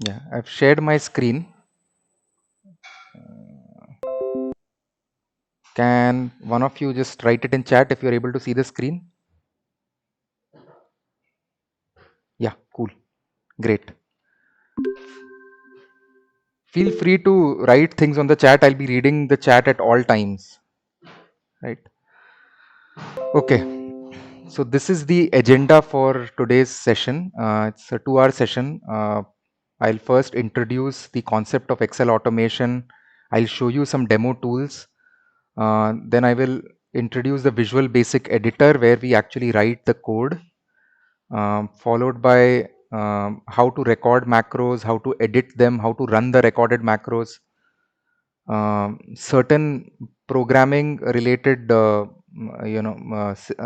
Yeah, I've shared my screen. Can one of you just write it in chat if you're able to see the screen? Yeah, cool. Great. Feel free to write things on the chat. I'll be reading the chat at all times. Right. Okay. So this is the agenda for today's session. It's a 2-hour session. I'll first introduce the concept of Excel automation. I'll show you some demo tools. Then I will introduce the Visual Basic Editor where we actually write the code, followed by how to record macros, how to edit them, how to run the recorded macros, certain programming related,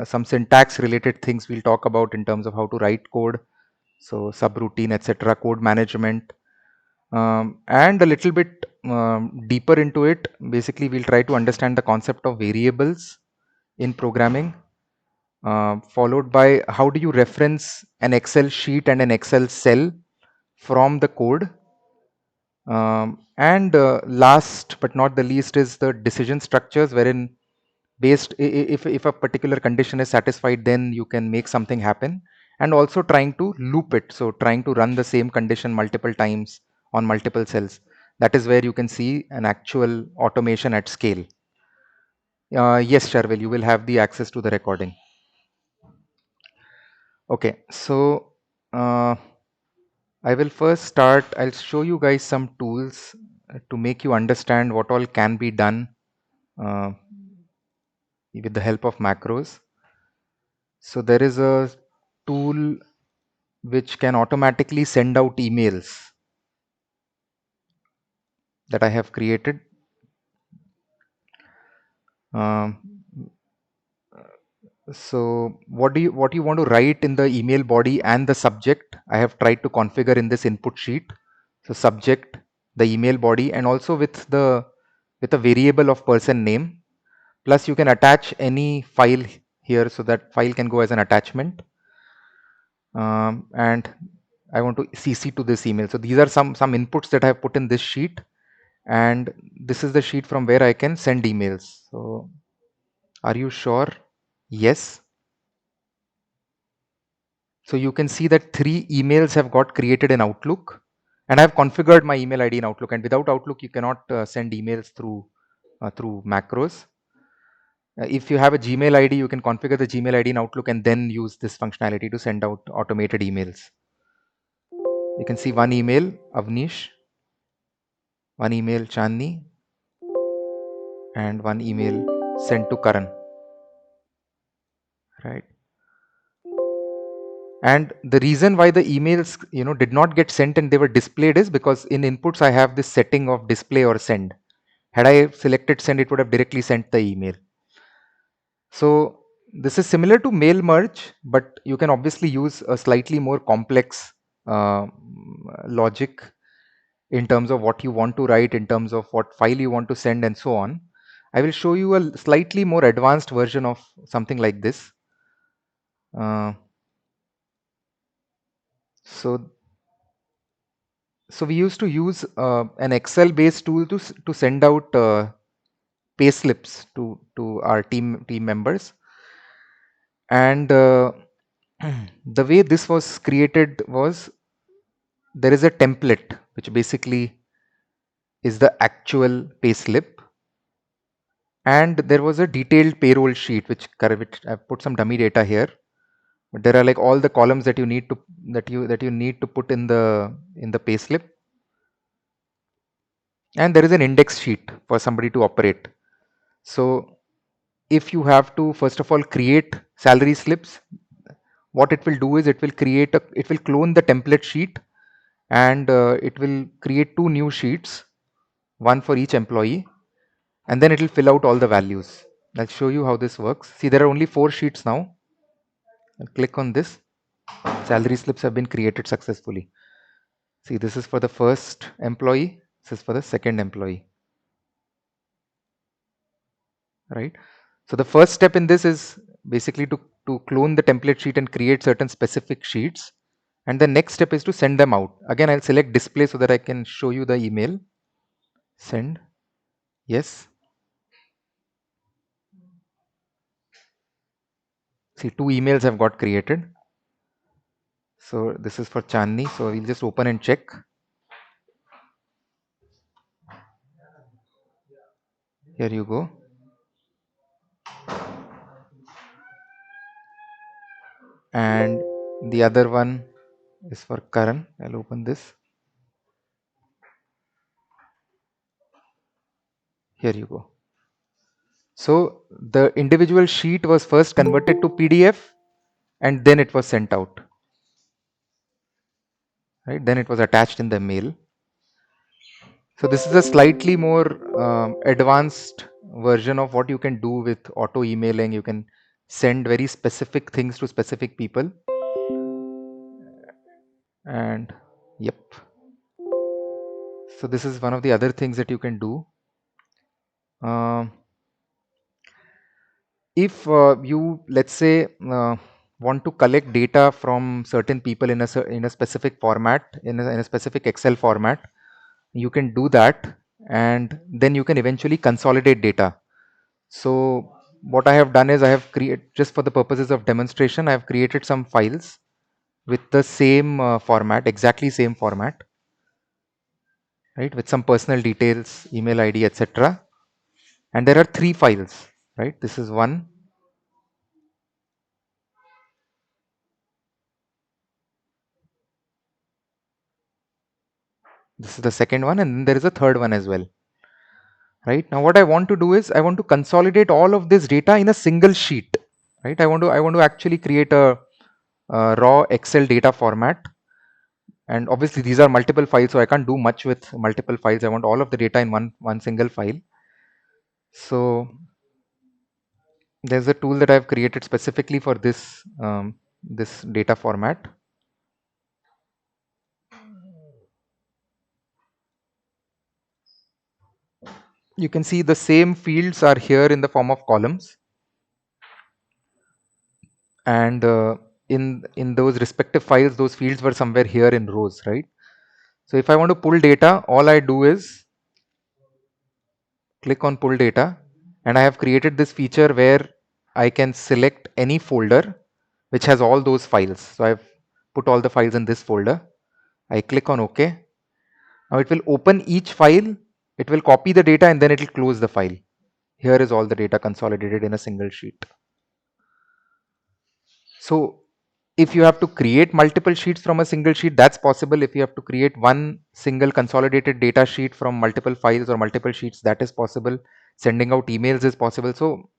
some syntax related things we'll talk about in terms of how to write code, so subroutine, etc., code management, and a little bit deeper into it. Basically, we'll try to understand the concept of variables in programming, followed by how do you reference an Excel sheet and an Excel cell from the code. And last but not the least is the decision structures, wherein if a particular condition is satisfied, then you can make something happen, and also trying to loop it, so trying to run the same condition multiple times on multiple cells. That is where you can see an actual automation at scale. Yes, Sharvil, you will have the access to the recording. Okay, so I will first start. I'll show you guys some tools to make you understand what all can be done uh, with the help of macros. So there is a tool which can automatically send out emails that I have created. Um, so what you want to write in the email body and the subject, I have tried to configure in this input sheet. So subject, the email body, and also with a variable of person name. Plus you can attach any file here, so that file can go as an attachment. And I want to CC to this email. So these are some inputs that I have put in this sheet, and this is the sheet from where I can send emails. So are you sure? Yes. So you can see that 3 emails have got created in Outlook, and I have configured my email ID in Outlook. And without Outlook, you cannot send emails through macros. If you have a Gmail ID, you can configure the Gmail ID in Outlook and then use this functionality to send out automated emails. You can see one email, Avnish, one email, Chandni, and one email sent to Karan, right? And the reason why the emails, did not get sent and they were displayed is because in inputs I have this setting of display or send. Had I selected send, it would have directly sent the email. So this is similar to mail merge, but you can obviously use a slightly more complex logic in terms of what you want to write, in terms of what file you want to send, and so on. I will show you a slightly more advanced version of something like this. Uh, so so we used to use an Excel based tool to send out pay slips to our team members, and the way this was created was, there is a template which basically is the actual pay slip, and there was a detailed payroll sheet which I've put some dummy data here, but there are like all the columns that you need to need to put in the pay slip, and there is an index sheet for somebody to operate. So if you have to first of all create salary slips, what it will do is it will clone the template sheet, and it will create 2 new sheets, one for each employee, and then it will fill out all the values. I'll show you how this works. See, there are only 4 sheets now. I'll click on this. Salary slips have been created successfully. See, this is for the first employee, this is for the second employee, right? So the first step in this is basically to clone the template sheet and create certain specific sheets. And the next step is to send them out. Again, I'll select display so that I can show you the email. Send. Yes. See, 2 emails have got created. So this is for Chandni. So we'll just open and check. Here you go. And the other one is for Karan. I'll open this. Here you go. So the individual sheet was first converted to PDF and then it was sent out. Right? Then it was attached in the mail. So this is a slightly more advanced version of what you can do with auto emailing. You can send very specific things to specific people. And yep. So this is one of the other things that you can do. If you, let's say, want to collect data from certain people in a specific format, in a specific Excel format, you can do that, and then you can eventually consolidate data. So what I have done is I have created, just for the purposes of demonstration, I have created some files with the same format, exactly same format, right, with some personal details, email ID, etc. And there are 3 files, right? This is one. This is the second one, and then there is a third one as well. Right now, what I want to do is I want to consolidate all of this data in a single sheet. Right? I want to actually create a raw Excel data format, and obviously these are multiple files, so I can't do much with multiple files. I want all of the data in one single file. So there's a tool that I've created specifically for this data format. You can see the same fields are here in the form of columns, and in those respective files, those fields were somewhere here in rows, right? So if I want to pull data, all I do is click on pull data, and I have created this feature where I can select any folder which has all those files. So I've put all the files in this folder. I click on OK. Now it will open each file, it will copy the data, and then it will close the file. Here is all the data consolidated in a single sheet. So if you have to create multiple sheets from a single sheet, that's possible. If you have to create one single consolidated data sheet from multiple files or multiple sheets, that is possible. Sending out emails is possible. So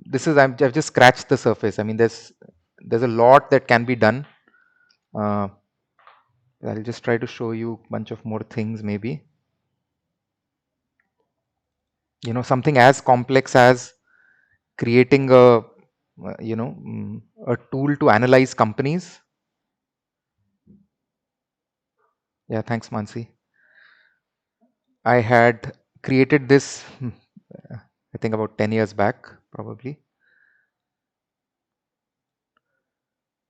this is, I've just scratched the surface. I mean, there's a lot that can be done. uh, I'll just try to show you a bunch of more things, maybe, something as complex as creating a tool to analyze companies. Yeah, thanks, Mansi. I had created this, I think about 10 years back, probably.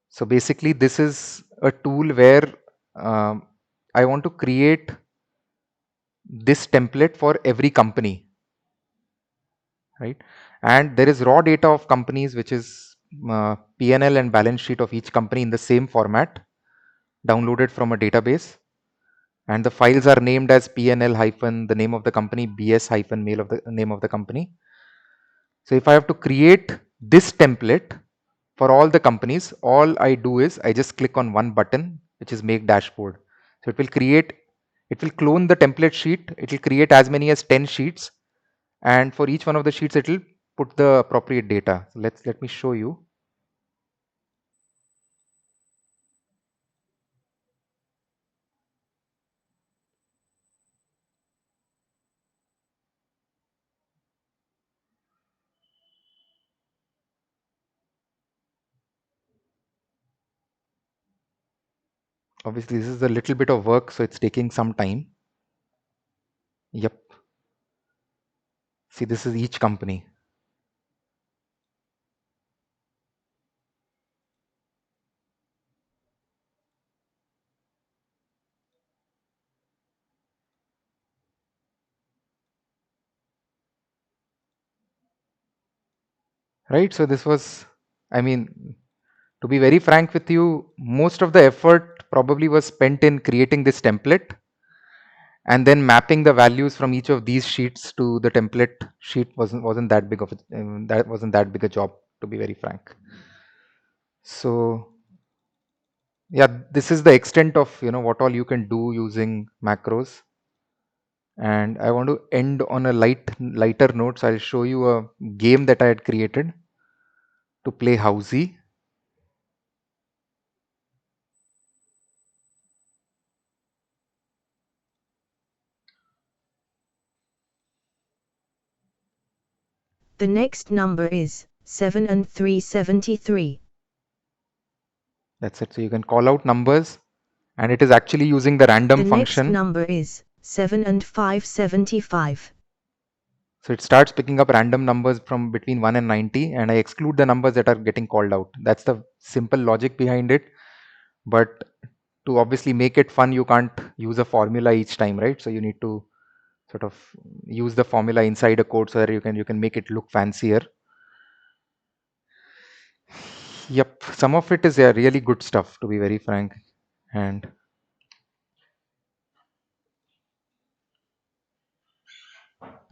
So basically, this is a tool where I want to create this template for every company, right? And there is raw data of companies, which is PNL and balance sheet of each company in the same format, downloaded from a database. And the files are named as PNL hyphen the name of the company, BS hyphen mail of the name of the company. So if I have to create this template for all the companies, all I do is I just click on one button, which is make dashboard. So it will clone the template sheet. It will create as many as 10 sheets. And for each one of the sheets, it will put the appropriate data. So let me show you. Obviously, this is a little bit of work, so it's taking some time. Yep. See, this is each company. right? So this was, I mean, to be very frank with you, most of the effort probably was spent in creating this template and then mapping the values from each of these sheets to the template sheet wasn't that big of a, that wasn't that big a job, to be very frank. So yeah, this is the extent of what all you can do using macros. And I want to end on a lighter note. So I'll show you a game that I had created to play Housey. The next number is 7 and 373. That's it. So you can call out numbers, and it is actually using the random The next function. number is 7 and 575. So it starts picking up random numbers from between 1 and 90, and I exclude the numbers that are getting called out. That's the simple logic behind it. But to obviously make it fun, you can't use a formula each time, right? So you need to sort of use the formula inside a code so that you can make it look fancier. Yep, some of it is really good stuff, to be very frank. And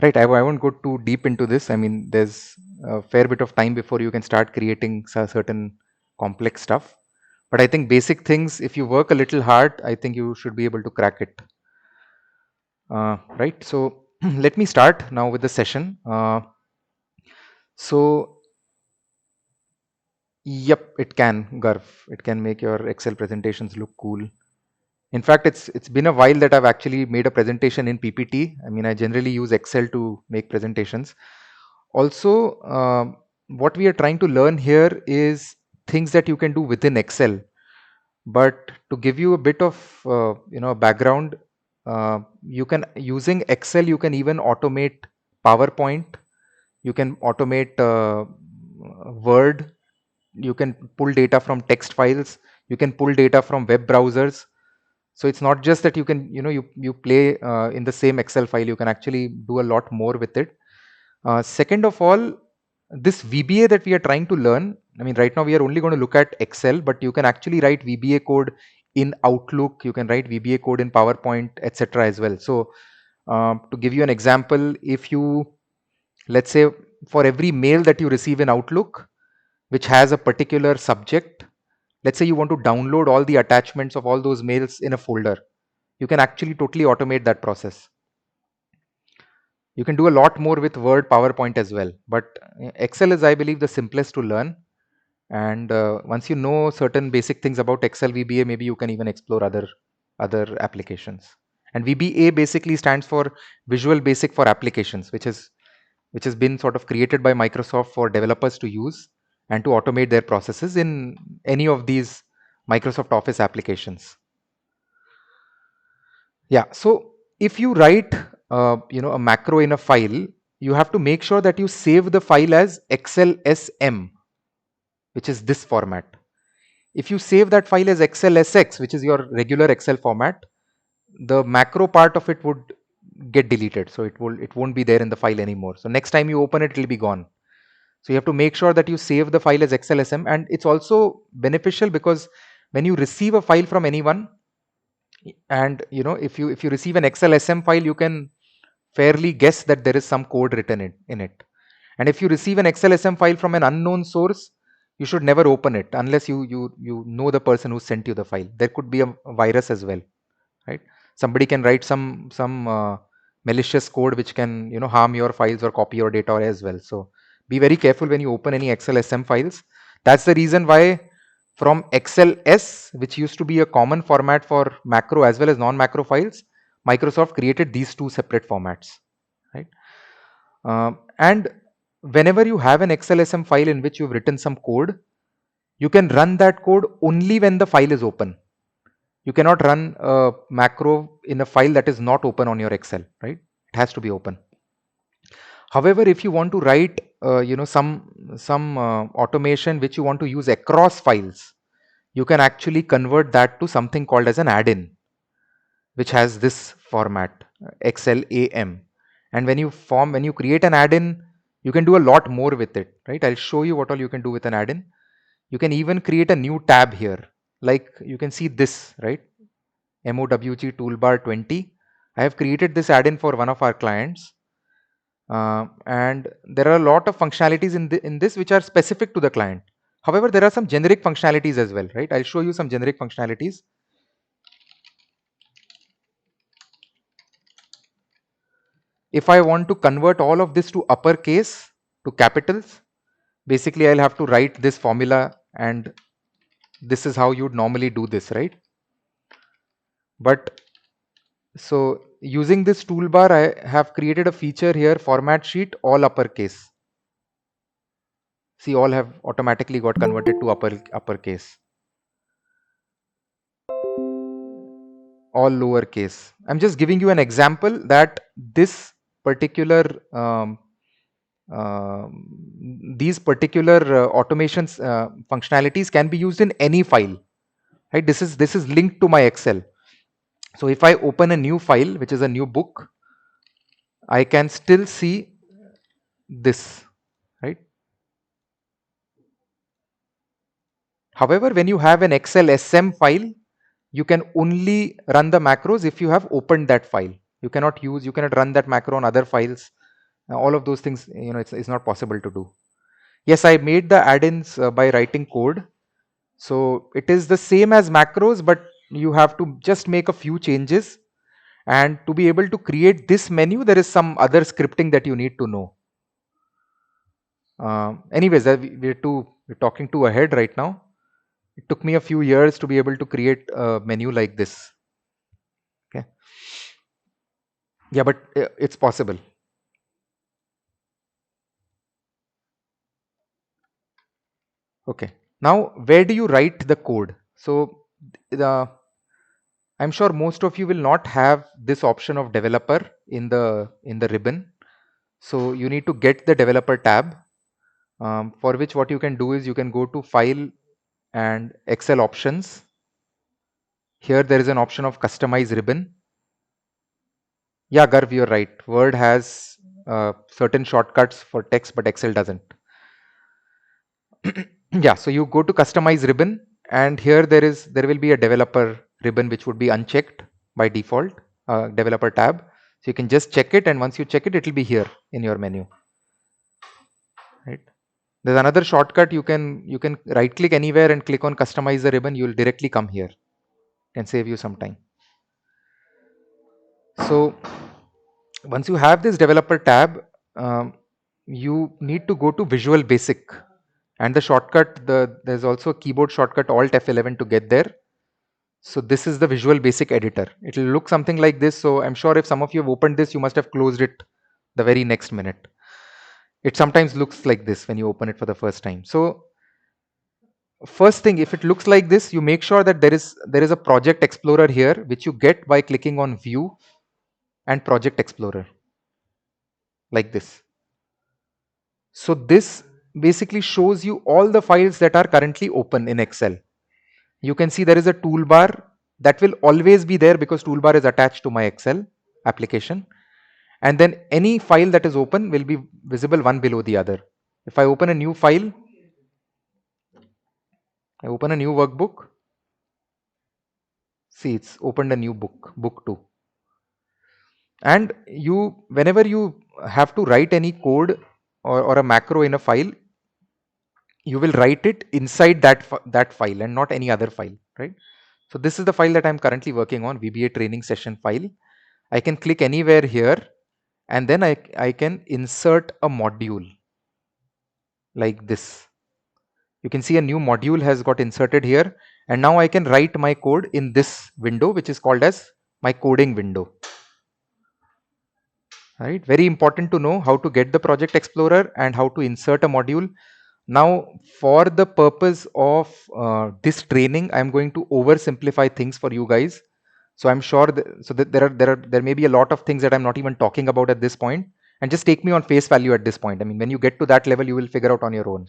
right, I won't go too deep into this. I mean, there's a fair bit of time before you can start creating certain complex stuff. But I think basic things, if you work a little hard, I think you should be able to crack it. Right. So let me start now with the session. So, yep, it can, Garv. It can make your Excel presentations look cool. In fact, it's been a while that I've actually made a presentation in PPT. I mean, I generally use Excel to make presentations. Also, what we are trying to learn here is things that you can do within Excel. But to give you a bit of background, you can using Excel you can even automate PowerPoint. You can automate Word. You can pull data from text files. You can pull data from web browsers. So it's not just that you can you play in the same Excel file. You can actually do a lot more with it. Second of all, this VBA that we are trying to learn, I mean, right now we are only going to look at Excel, but you can actually write VBA code in Outlook, you can write VBA code in PowerPoint, etc. as well. So, to give you an example, if you, let's say, for every mail that you receive in Outlook, which has a particular subject, let's say you want to download all the attachments of all those mails in a folder, you can actually totally automate that process. You can do a lot more with Word, PowerPoint as well. But Excel is, I believe, the simplest to learn. And once you know certain basic things about Excel VBA, maybe you can even explore other applications. And VBA basically stands for Visual Basic for Applications, which has been sort of created by Microsoft for developers to use and to automate their processes in any of these Microsoft Office applications. Yeah. So if you write, a macro in a file, you have to make sure that you save the file as XLSM, which is this format. If you save that file as XLSX, which is your regular Excel format, the macro part of it would get deleted. So it won't be there in the file anymore. So next time you open it, it'll be gone. So you have to make sure that you save the file as XLSM, and it's also beneficial because when you receive a file from anyone, and if you receive an XLSM file, you can fairly guess that there is some code written in it. And if you receive an XLSM file from an unknown source, you should never open it unless you know the person who sent you the file. There could be a virus as well, right? Somebody can write some malicious code which can harm your files or copy your data as well. So be very careful when you open any XLSM files. That's the reason why from XLS, which used to be a common format for macro as well as non-macro files, Microsoft created these two separate formats, right? And whenever you have an XLSM file in which you've written some code, you can run that code only when the file is open. You cannot run a macro in a file that is not open on your Excel, right? It has to be open. However, if you want to write, some automation which you want to use across files, you can actually convert that to something called as an add-in, which has this format XLAM. And when you create an add-in, You can do a lot more with it, right? I'll show you what all you can do with an add-in. You can even create a new tab here. Like you can see this, right? MOWG toolbar 20. I have created this add-in for one of our clients. And there are a lot of functionalities in this which are specific to the client. However, there are some generic functionalities as well, right? I'll show you some generic functionalities. If I want to convert all of this to uppercase, to capitals, basically I'll have to write this formula, and this is how you'd normally do this, right? But so using this toolbar, I have created a feature here, format sheet, all uppercase. See, all have automatically got converted to uppercase. All lowercase. I'm just giving you an example that this particular these particular automations functionalities can be used in any file, right? This is linked to my Excel. So if I open a new file, which is a new book, I can still see this, right? However, when you have an Excel SM file, you can only run the macros if you have opened that file. You cannot run that macro on other files. All of those things, it's not possible to do. Yes, I made the add-ins by writing code. So it is the same as macros, but you have to just make a few changes. And to be able to create this menu, there is some other scripting that you need to know. Anyways, we're talking too ahead right now. It took me a few years to be able to create a menu like this. Okay. Yeah, but it's possible. Okay. Now, where do you write the code? So I'm sure most of you will not have this option of developer in the ribbon. So you need to get the developer tab, for which what you can do is you can go to File and Excel options. Here there is an option of customize ribbon. Yeah, Garv, you're right. Word has certain shortcuts for text, but Excel doesn't. Yeah, so you go to customize ribbon, and here there will be a developer ribbon which would be unchecked by default, developer tab. So you can just check it, and once you check it, it will be here in your menu. Right. There's another shortcut. You can right click anywhere and click on customize the ribbon. You will directly come here. Can save you some time. So once you have this developer tab, you need to go to Visual Basic, and the shortcut, there's also a keyboard shortcut Alt F11 to get there. So this is the Visual Basic editor. It will look something like this. So I'm sure if some of you have opened this, you must have closed it the very next minute. It sometimes looks like this when you open it for the first time. So first thing, if it looks like this, you make sure that there is a Project Explorer here, which you get by clicking on View and Project Explorer, like this. So this basically shows you all the files that are currently open in Excel. You can see there is a toolbar that will always be there because toolbar is attached to my Excel application. And then any file that is open will be visible one below the other. If I open a new file, I open a new workbook. See, it's opened a new book 2. And whenever you have to write any code or a macro in a file, you will write it inside that file and not any other file, right? So this is the file that I'm currently working on, VBA training session file. I can click anywhere here, and then I can insert a module like this. You can see a new module has got inserted here, and now I can write my code in this window, which is called as my coding window. Right, very important to know how to get the Project Explorer and how to insert a module. Now, for the purpose of this training, I'm going to oversimplify things for you guys. So I'm sure that there may be a lot of things that I'm not even talking about at this point, and just take me on face value at this point. I mean, when you get to that level, you will figure out on your own.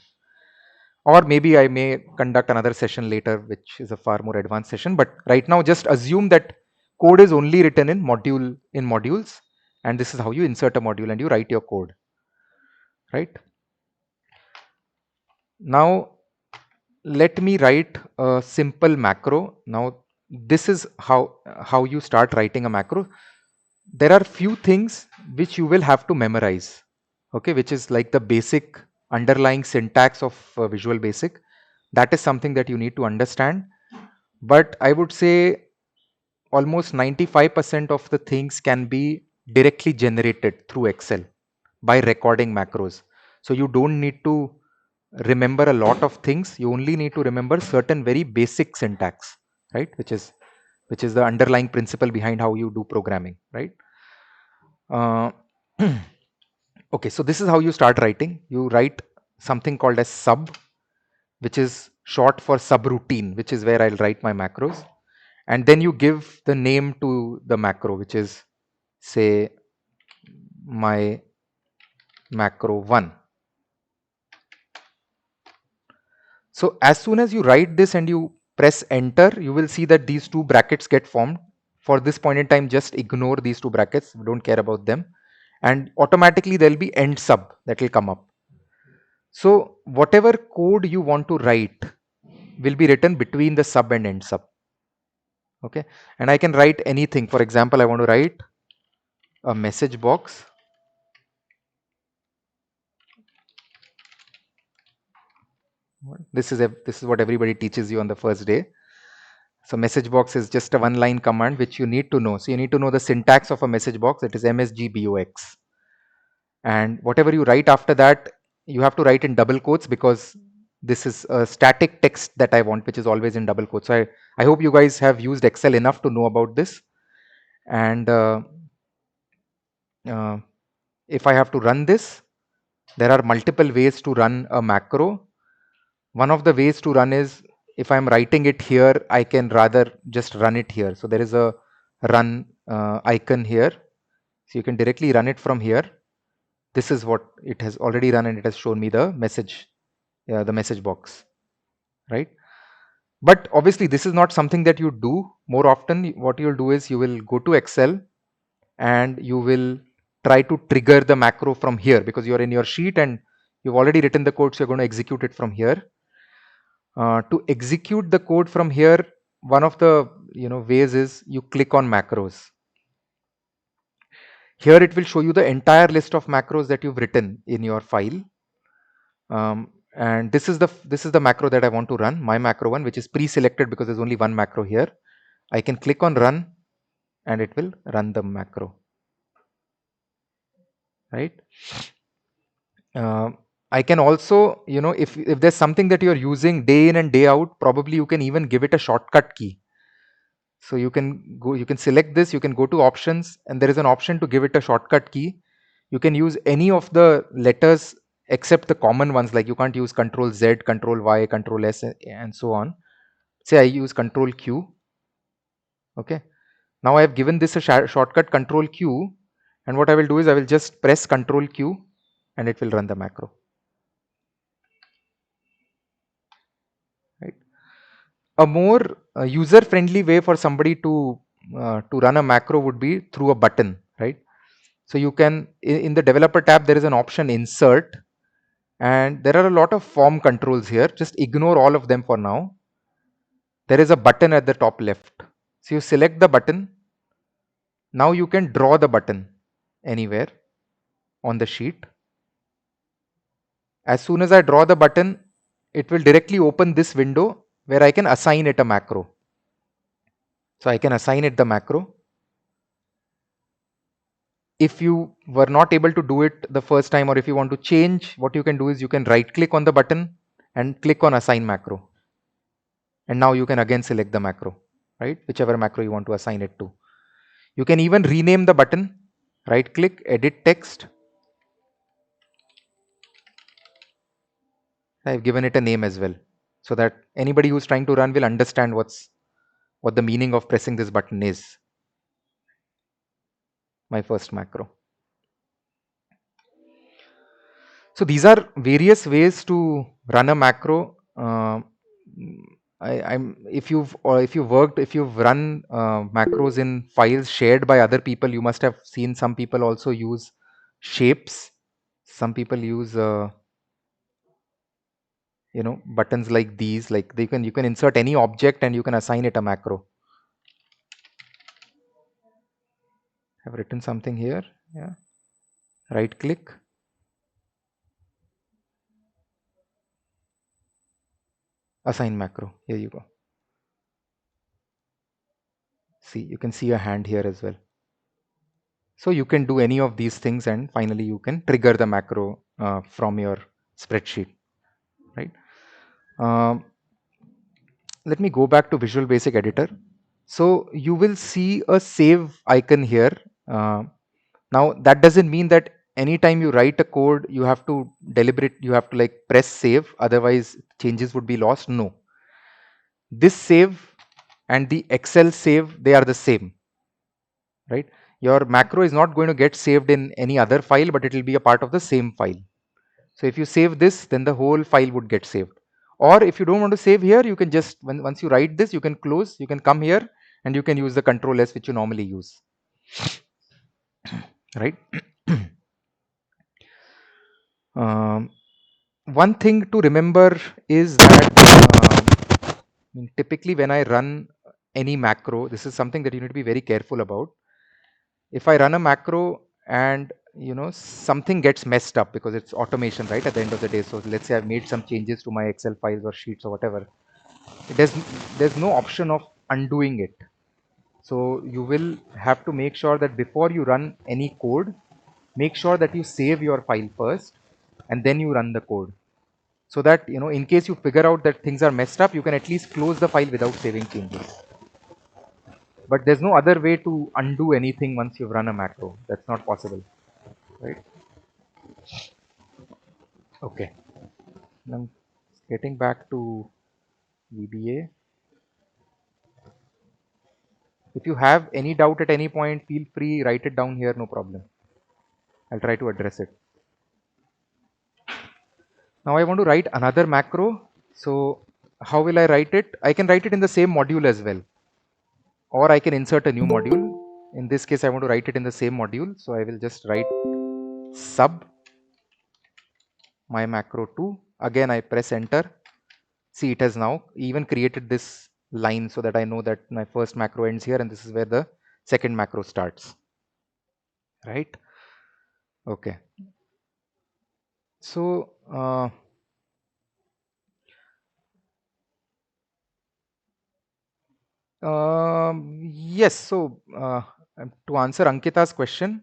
Or maybe I may conduct another session later, which is a far more advanced session. But right now, just assume that code is only written in modules, and this is how you insert a module and you write your code. right? Now let me write a simple macro. Now this is how you start writing a macro. There are few things which you will have to memorize, okay, which is like the basic underlying syntax of Visual Basic. That is something that you need to understand. But I would say almost 95% of the things can be directly generated through Excel by recording macros. So you don't need to remember a lot of things. You only need to remember certain very basic syntax, right? Which is the underlying principle behind how you do programming, right? Uh, okay, so this is how you start writing. You write something called as sub, which is short for subroutine, which is where I'll write my macros. And then you give the name to the macro, which is, say, my macro 1. So as soon as you write this and you press enter, you will see that these two brackets get formed. For this point in time, just ignore these two brackets. We don't care about them. And automatically there'll be end sub that will come up. So whatever code you want to write will be written between the sub and end sub. Okay. And I can write anything. For example, I want to write a message box. This is what everybody teaches you on the first day. So message box is just a one line command which you need to know. So you need to know the syntax of a message box. It is MSGBOX. And whatever you write after that, you have to write in double quotes because this is a static text that I want, which is always in double quotes. So I hope you guys have used Excel enough to know about this. And uh, if I have to run this, there are multiple ways to run a macro. One of the ways to run is if I'm writing it here, I can rather just run it here. So there is a run icon here. So you can directly run it from here. This is what it has already run and it has shown me the message box, right? But obviously this is not something that you do more often. What you'll do is you will go to Excel and you will try to trigger the macro from here because you're in your sheet and you've already written the code, so you're going to execute it from here. To execute the code from here, one of the ways is you click on macros. Here it will show you the entire list of macros that you've written in your file. And this is the macro that I want to run, my macro 1, which is pre-selected because there's only one macro here. I can click on run and it will run the macro, right? I can also, if there's something that you're using day in and day out, probably you can even give it a shortcut key. So you can select this, you can go to options, and there is an option to give it a shortcut key. You can use any of the letters except the common ones, like you can't use Control Z, Control Y, Control S, and so on. Say I use Control Q. Okay. Now I have given this a shortcut Control Q, and what I will do is I will just press Control Q and it will run the macro. Right. A more user-friendly way for somebody to run a macro would be through a button, right? So you can, in the developer tab, there is an option insert, and there are a lot of form controls here. Just ignore all of them for now. There is a button at the top left. So you select the button. Now you can draw the button anywhere on the sheet. As soon as I draw the button, it will directly open this window where I can assign it a macro. So I can assign it the macro. If you were not able to do it the first time, or if you want to change, what you can do is you can right click on the button and click on assign macro. And now you can again select the macro, right? Whichever macro you want to assign it to. You can even rename the button, right click, edit text. I've given it a name as well, so that anybody who's trying to run will understand what the meaning of pressing this button is. My first macro. So these are various ways to run a macro. If you've run macros in files shared by other people, you must have seen some people also use shapes. Some people use buttons like these, like you can insert any object and you can assign it a macro. I've written something here. Yeah. Right click. Assign macro. Here you go. See, you can see a hand here as well. So you can do any of these things and finally you can trigger the macro from your spreadsheet, right? Um, Let me go back to Visual Basic Editor. So you will see a save icon here. Uh, Now that doesn't mean that anytime you write a code, you have to you have to like press save, otherwise changes would be lost. No, this save and the Excel save, they are the same, right? Your macro is not going to get saved in any other file, but it will be a part of the same file. So if you save this, then the whole file would get saved. Or if you don't want to save here, you can just, once you write this, you can close, you can come here and you can use the Control S which you normally use, right? um, One thing to remember is that typically when I run any macro, this is something that you need to be very careful about. If I run a macro and something gets messed up because it's automation, right, at the end of the day. So let's say I've made some changes to my Excel files or sheets or whatever. There's there's no option of undoing it. So you will have to make sure that before you run any code, make sure that you save your file first and then you run the code. So that in case you figure out that things are messed up, you can at least close the file without saving changes. But there's no other way to undo anything once you've run a macro. That's not possible, right? Okay. Now getting back to VBA. If you have any doubt at any point, feel free, write it down here, no problem. I'll try to address it. Now I want to write another macro. So how will I write it? I can write it in the same module as well, or I can insert a new module. In this case, I want to write it in the same module. So I will just write sub my macro 2. Again, I press enter. See, it has now even created this line so that I know that my first macro ends here and this is where the second macro starts, right? Okay. So yes, so to answer Ankita's question,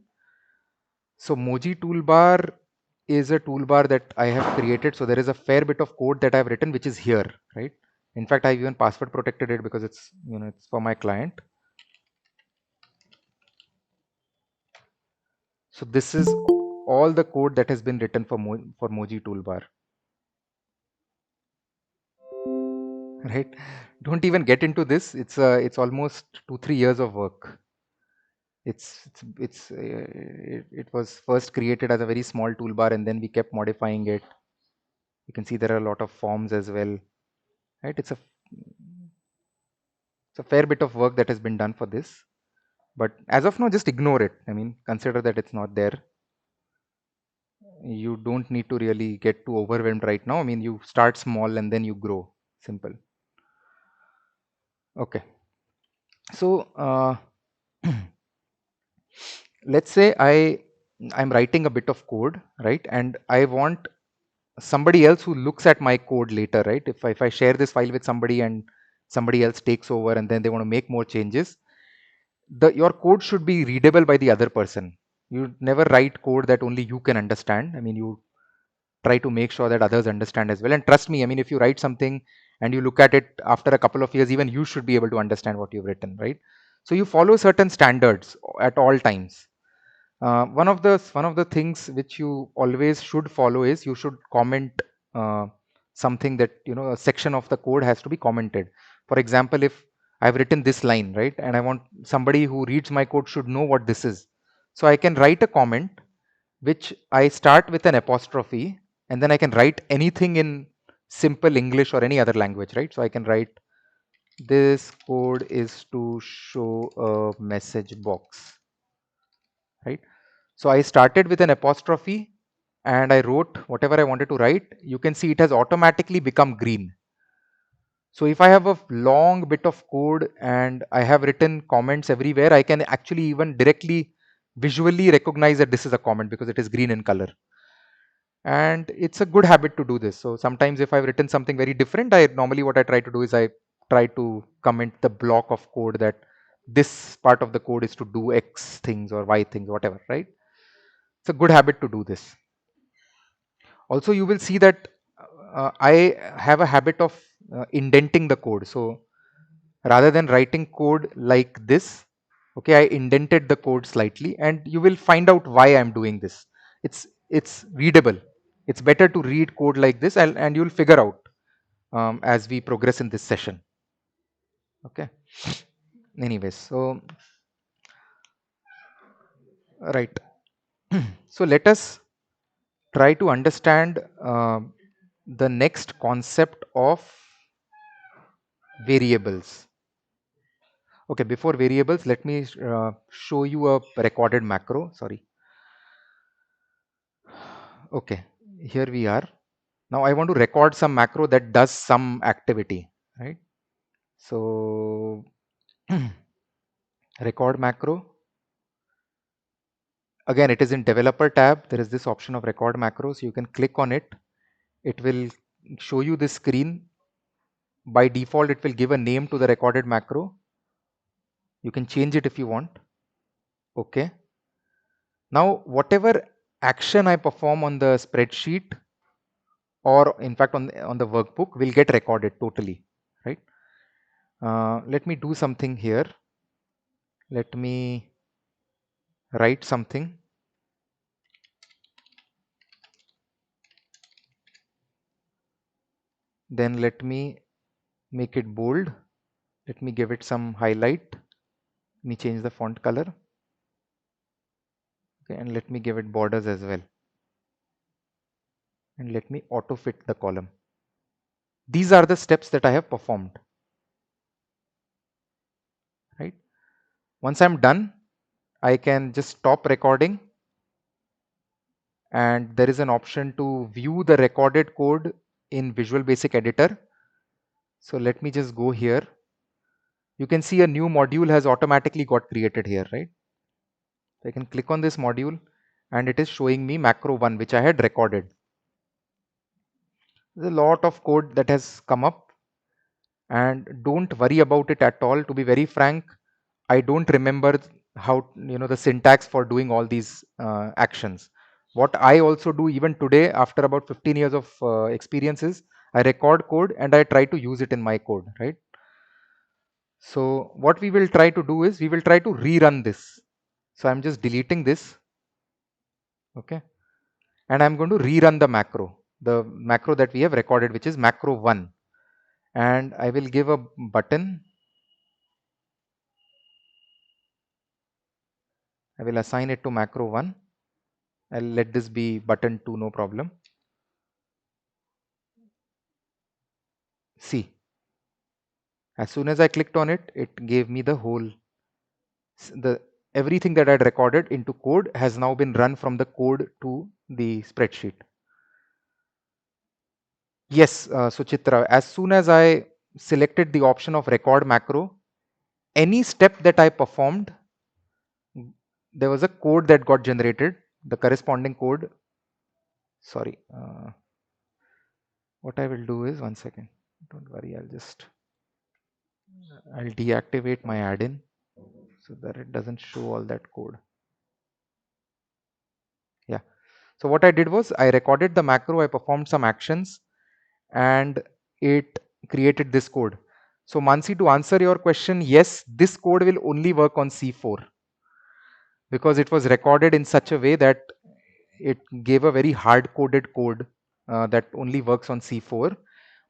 so Moji toolbar is a toolbar that I have created. So there is a fair bit of code that I've written which is here, right? In fact, I've even password protected it because it's it's for my client. So this is all the code that has been written for Moji toolbar, right? Don't even get into this. It's almost 2-3 years of work. It was first created as a very small toolbar and then we kept modifying it. You can see there are a lot of forms as well, right? It's a fair bit of work that has been done for this, but as of now, just ignore it. I mean, consider that it's not there. You don't need to really get too overwhelmed right now. I mean, you start small and then you grow. Simple. Okay. So let's say I'm writing a bit of code, right? And I want somebody else who looks at my code later, right? If I share this file with somebody and somebody else takes over and then they want to make more changes, your code should be readable by the other person. You never write code that only you can understand. I mean, you try to make sure that others understand as well. And trust me, I mean, if you write something and you look at it after a couple of years, even you should be able to understand what you've written, right? So you follow certain standards at all times. One of the things which you always should follow is you should comment uh, something that a section of the code has to be commented. For example, if I've written this line, right, and I want somebody who reads my code should know what this is, so I can write a comment which I start with an apostrophe and then I can write anything in simple English or any other language, right? So I can write this code is to show a message box, right? So I started with an apostrophe and I wrote whatever I wanted to write, you can see it has automatically become green. So if I have a long bit of code and I have written comments everywhere, I can actually even directly visually recognize that this is a comment because it is green in color. And it's a good habit to do this. So sometimes if I've written something very different, I normally what I try to do is I try to comment the block of code that this part of the code is to do X things or Y things, whatever, right? It's a good habit to do this. Also, you will see that I have a habit of indenting the code. So rather than writing code like this, okay, I indented the code slightly, and you will find out why I'm doing this. It's readable. It's better to read code like this, and you'll figure out as we progress in this session. Okay. Anyways, so right. So let us try to understand the next concept of variables. Okay, before variables, let me show you a recorded macro. Sorry. Okay, here we are. Now I want to record some macro that does some activity, right? So record macro. Again, it is in developer tab. There is this option of record macro. So you can click on it. It will show you this screen. By default, it will give a name to the recorded macro. You can change it if you want. Okay. Now, whatever action I perform on the spreadsheet or in fact on the workbook will get recorded totally, right? Let me do something here. Let me write something. Then let me make it bold. Let me give it some highlight. Let me change the font color. Okay, and let me give it borders as well. And let me auto fit the column. These are the steps that I have performed. Right. Once I'm done, I can just stop recording, and there is an option to view the recorded code in Visual Basic Editor. So let me just go here. You can see a new module has automatically got created here, right? So I can click on this module and it is showing me macro 1, which I had recorded. There's a lot of code that has come up, and don't worry about it at all. To be very frank, I don't remember how, the syntax for doing all these actions. What I also do even today after about 15 years of experience is I record code and I try to use it in my code, right? So what we will try to do is we will try to rerun this. So I'm just deleting this, okay? And I'm going to rerun the macro that we have recorded, which is macro 1. And I will give a button. I will assign it to macro 1. I'll let this be button 2, no problem. See, as soon as I clicked on it, it gave me the whole, the everything that I'd recorded into code has now been run from the code to the spreadsheet. Yes, Suchitra, as soon as I selected the option of record macro, any step that I performed, there was a code that got generated, the corresponding code. Sorry. What I will do is, one second. Don't worry, I'll deactivate my add-in so that it doesn't show all that code. Yeah. So what I did was I recorded the macro, I performed some actions, and it created this code. So Mansi, to answer your question, yes, this code will only work on C4 because it was recorded in such a way that it gave a very hard-coded code that only works on C4.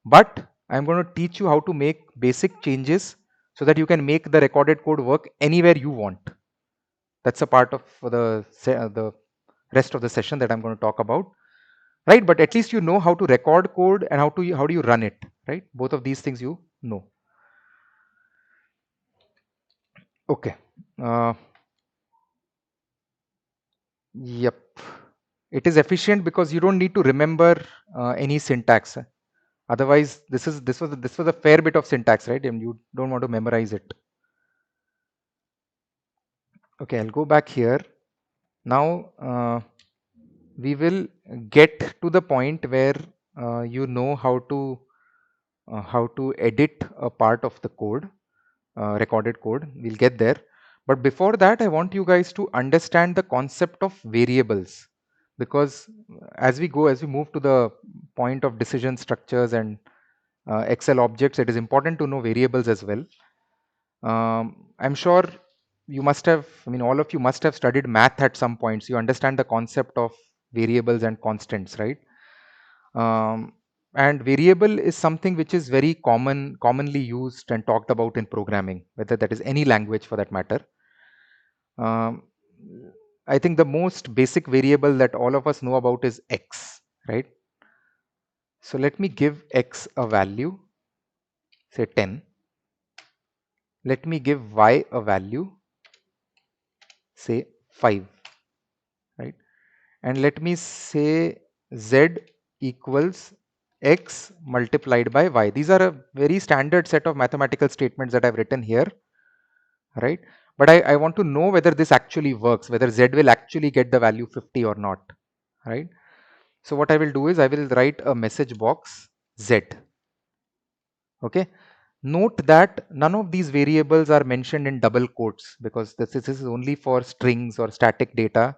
But I'm going to teach you how to make basic changes so that you can make the recorded code work anywhere you want. That's a part of the rest of the session that I'm going to talk about, right? But at least you know how to record code and how do you run it, right? Both of these things you know. Okay. Uh, yep. It is efficient because you don't need to remember any syntax. Otherwise, this was a fair bit of syntax, right? And you don't want to memorize it. Okay, I'll go back here. Now we will get to the point where you know how to edit a part of the code, recorded code. We'll get there. But before that, I want you guys to understand the concept of variables, because as we move to the point of decision structures and Excel objects, it is important to know variables as well. I'm sure you must have, I mean, all of you must have studied math at some point. So you understand the concept of variables and constants, right? And variable is something which is very commonly used and talked about in programming, whether that is any language for that matter. Um, I think the most basic variable that all of us know about is x, right? So let me give x a value, say 10. Let me give y a value, say 5, right? And let me say z equals x multiplied by y. These are a very standard set of mathematical statements that I've written here, right? But I want to know whether this actually works, whether z will actually get the value 50 or not, right? So what I will do is I will write a message box z. Okay. Note that none of these variables are mentioned in double quotes, because this is only for strings or static data.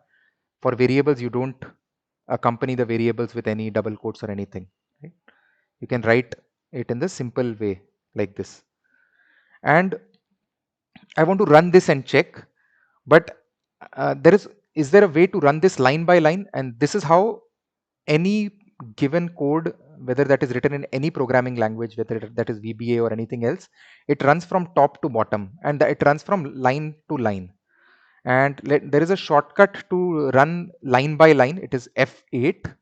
For variables, you don't accompany the variables with any double quotes or anything, right? You can write it in the simple way like this. And I want to run this and check, but is there a way to run this line by line? And this is how any given code, whether that is written in any programming language, whether that is VBA or anything else, it runs from top to bottom, and it runs from line to line. And there is a shortcut to run line by line. It is F8.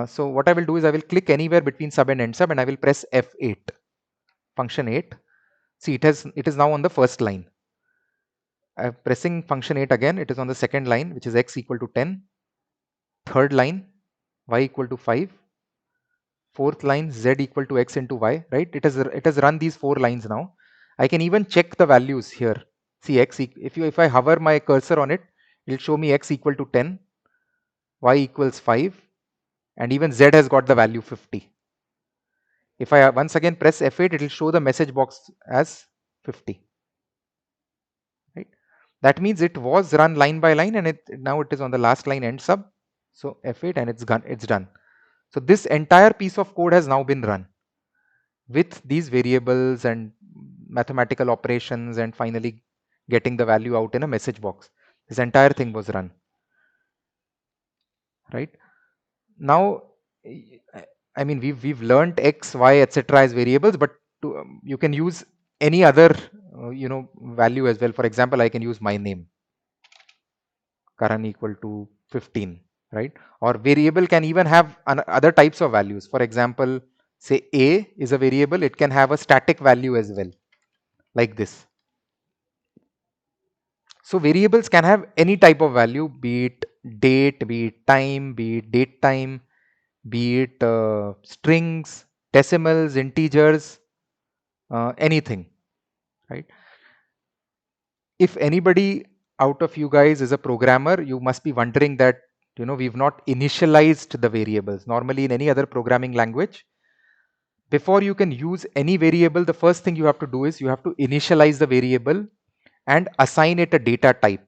So what I will do is I will click anywhere between sub and end sub, and I will press F8, function 8. See, it is now on the first line. I'm pressing function 8 again. It is on the second line, which is x equal to 10. Third line, y equal to 5. Fourth line, z equal to x into y, right? It has run these 4 lines now. I can even check the values here. See, if I hover my cursor on it, it'll show me x equal to 10, y equals 5, and even z has got the value 50. If I once again press F8, it will show the message box as 50. Right? That means it was run line by line, and now it is on the last line end sub. So F8 and it's done. So this entire piece of code has now been run with these variables and mathematical operations, and finally getting the value out in a message box. This entire thing was run. Right? Now, I mean, we've learned x, y, etc. as variables, but you can use any other value as well. For example, I can use my name, Karan equal to 15, right? Or variable can even have other types of values. For example, say a is a variable, it can have a static value as well, like this. So variables can have any type of value, be it date, be it time, be it date time, be it strings, decimals, integers, anything, right? If anybody out of you guys is a programmer, you must be wondering that we've not initialized the variables. Normally in any other programming language, before you can use any variable, the first thing you have to do is you have to initialize the variable and assign it a data type.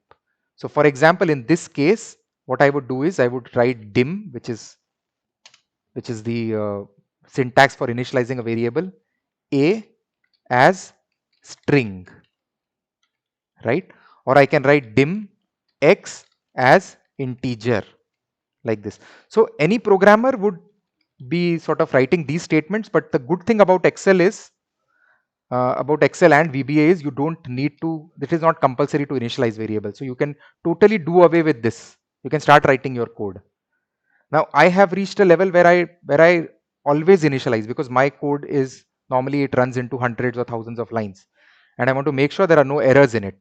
So for example, in this case, what I would do is I would write dim, which is the syntax for initializing a variable, a as string, right? Or I can write dim x as integer, like this. So any programmer would be sort of writing these statements, but the good thing about Excel is about Excel and VBA is you don't need to, this is not compulsory to initialize variables. So you can totally do away with this. You can start writing your code. Now I have reached a level where I always initialize, because my code is normally it runs into hundreds or thousands of lines, and I want to make sure there are no errors in it.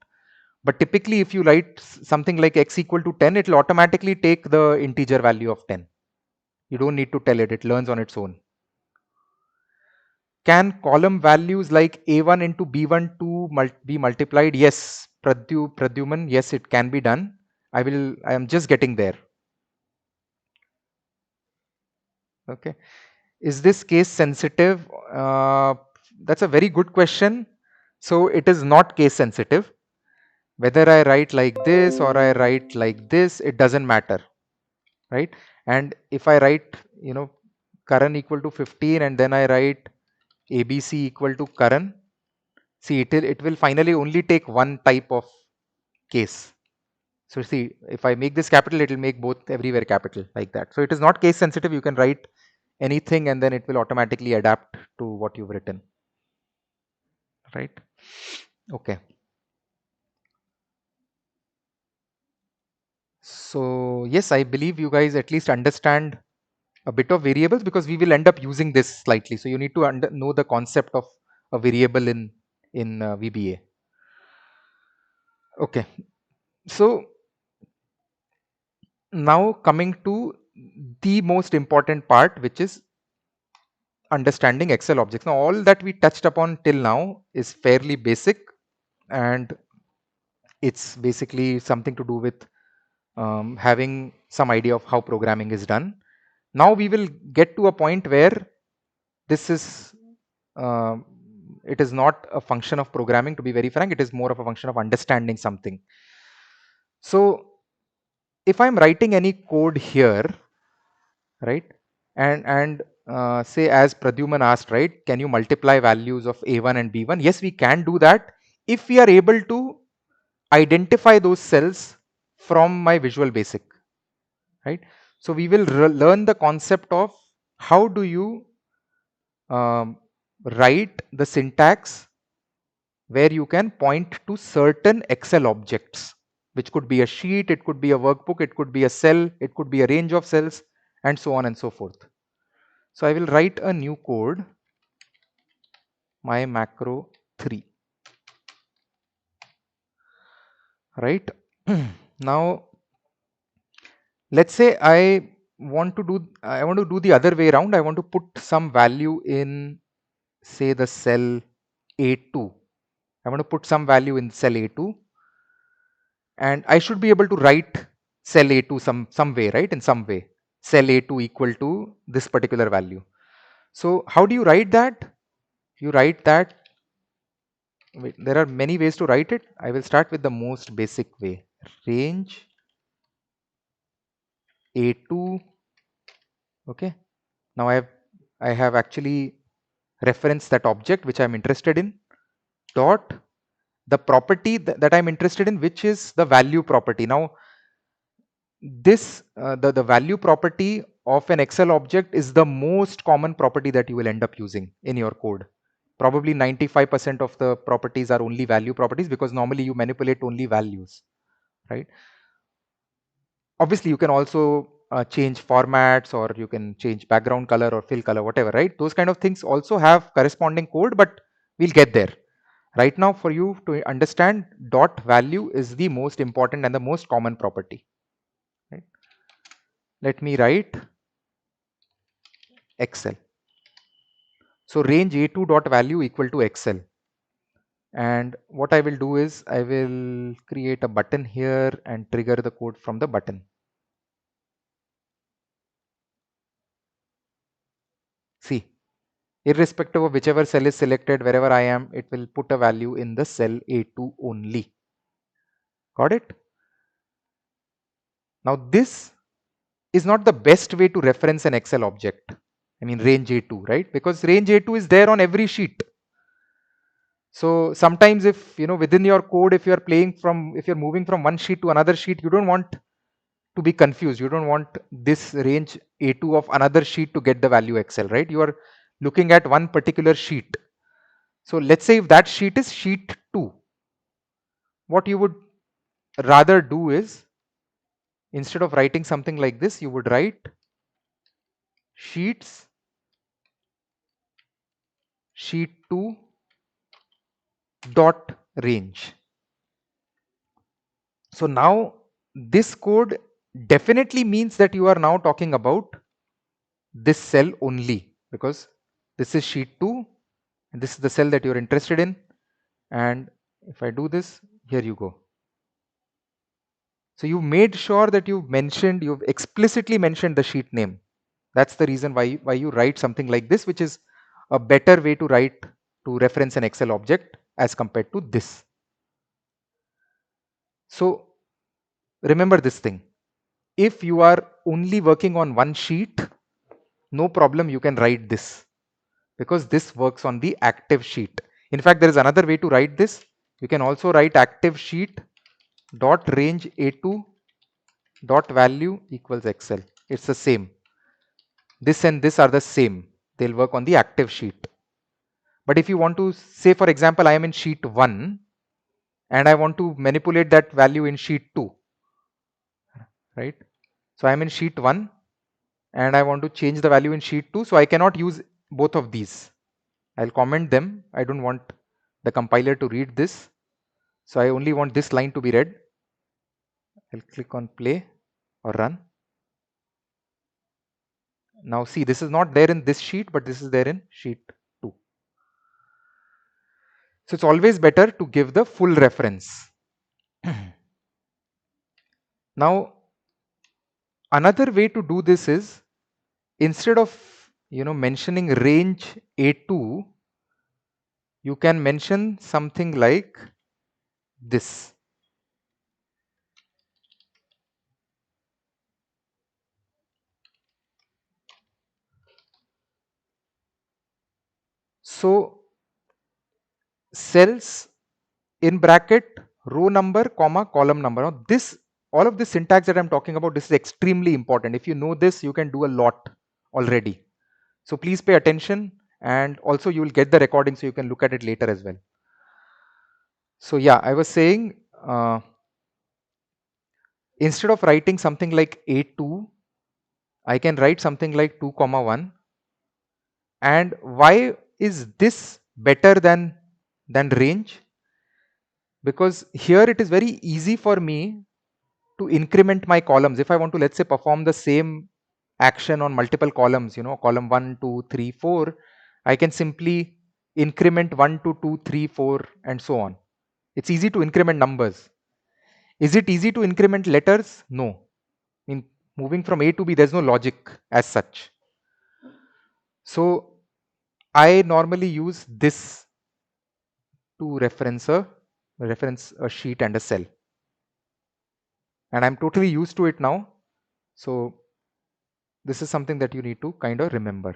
But typically, if you write something like x equal to 10, it will automatically take the integer value of 10. You don't need to tell it, it learns on its own. Can column values like A1 into B1 be multiplied? Yes, Pradyuman, yes, it can be done. I am just getting there. Okay. Is this case sensitive? That's a very good question. So it is not case sensitive. Whether I write like this or I write like this, it doesn't matter, right? And if I write, Karan equal to 15 and then I write ABC equal to Karan, see, it will finally only take one type of case. So see, if I make this capital, it will make both everywhere capital like that. So it is not case sensitive. You can write anything and then it will automatically adapt to what you've written, right? Okay. So yes, I believe you guys at least understand a bit of variables because we will end up using this slightly. So you need to know the concept of a variable in VBA. Okay. So now coming to the most important part, which is understanding Excel objects. Now all that we touched upon till now is fairly basic, and it's basically something to do with having some idea of how programming is done. Now we will get to a point where this is uh, it is not a function of programming, to be very frank. It is more of a function of understanding something. So if I'm writing any code here, right, and say, as Pradyuman asked, right, can you multiply values of A1 and B1? Yes, we can do that if we are able to identify those cells from my Visual Basic, right? So we will learn the concept of how do you um, write the syntax where you can point to certain Excel objects, which could be a sheet, it could be a workbook, it could be a cell, it could be a range of cells, and so on and so forth. So I will write a new code, my macro 3, right? Now, let's say I want to do the other way around. I want to put some value in, say, the cell A2. I want to put some value in cell A2, and I should be able to write cell A2 some way, right? In some way, cell A2 equal to this particular value. So how do you write that? You write that. Wait, there are many ways to write it. I will start with the most basic way. Range A2. Okay. Now I have actually referenced that object which I'm interested in. Dot the property that I'm interested in, which is the value property. Now this the value property of an Excel object is the most common property that you will end up using in your code. Probably 95% of the properties are only value properties because normally you manipulate only values, right? Obviously you can also change formats, or you can change background color or fill color, whatever, right? Those kind of things also have corresponding code, but we'll get there. Right now, for you to understand, dot value is the most important and the most common property, right? Let me write Excel. So range A2 dot value equal to Excel. And what I will do is I will create a button here and trigger the code from the button. See, irrespective of whichever cell is selected, wherever I am, it will put a value in the cell A2 only. Got it? Now this is not the best way to reference an Excel object. I mean range A2, right? Because range A2 is there on every sheet. So sometimes if within your code, if you're moving from one sheet to another sheet, you don't want to be confused. You don't want this range A2 of another sheet to get the value Excel, right? You are looking at one particular sheet. So let's say if that sheet is sheet 2, what you would rather do is, instead of writing something like this, you would write sheets sheet 2 dot range. So now this code definitely means that you are now talking about this cell only, because this is sheet 2 and this is the cell that you're interested in. And if I do this, here you go. So you made sure that you've explicitly mentioned the sheet name. That's the reason why you write something like this, which is a better way to write to reference an Excel object as compared to this. So remember this thing. If you are only working on one sheet, no problem, you can write this, because this works on the active sheet. In fact, there is another way to write this. You can also write active sheet dot range a2 dot value equals Excel. It's the same. This and this are the same. They'll work on the active sheet. But if you want to say, for example, I am in sheet 1 and I want to manipulate that value in sheet 2, right? So I am in sheet 1 and I want to change the value in sheet 2. So I cannot use both of these. I'll comment them. I don't want the compiler to read this. So I only want this line to be read. I'll click on play or run. Now see, this is not there in this sheet, but this is there in sheet 2. So it's always better to give the full reference. Now, another way to do this is, instead of mentioning range A2, you can mention something like this. So cells in bracket, row number, comma, column number. Now this, all of this syntax that I'm talking about, this is extremely important. If you know this, you can do a lot already. So please pay attention, and also you will get the recording so you can look at it later as well. So yeah, I was saying, instead of writing something like A2, I can write something like 2 comma 1. And why is this better than range? Because here it is very easy for me to increment my columns. If I want to, let's say, perform the same action on multiple columns, column 1, 2, 3, 4, I can simply increment 1 to 2, 3, 4, and so on. It's easy to increment numbers. Is it easy to increment letters? No. In moving from A to B, there's no logic as such. So I normally use this to reference a sheet and a cell. And I'm totally used to it now. So this is something that you need to kind of remember.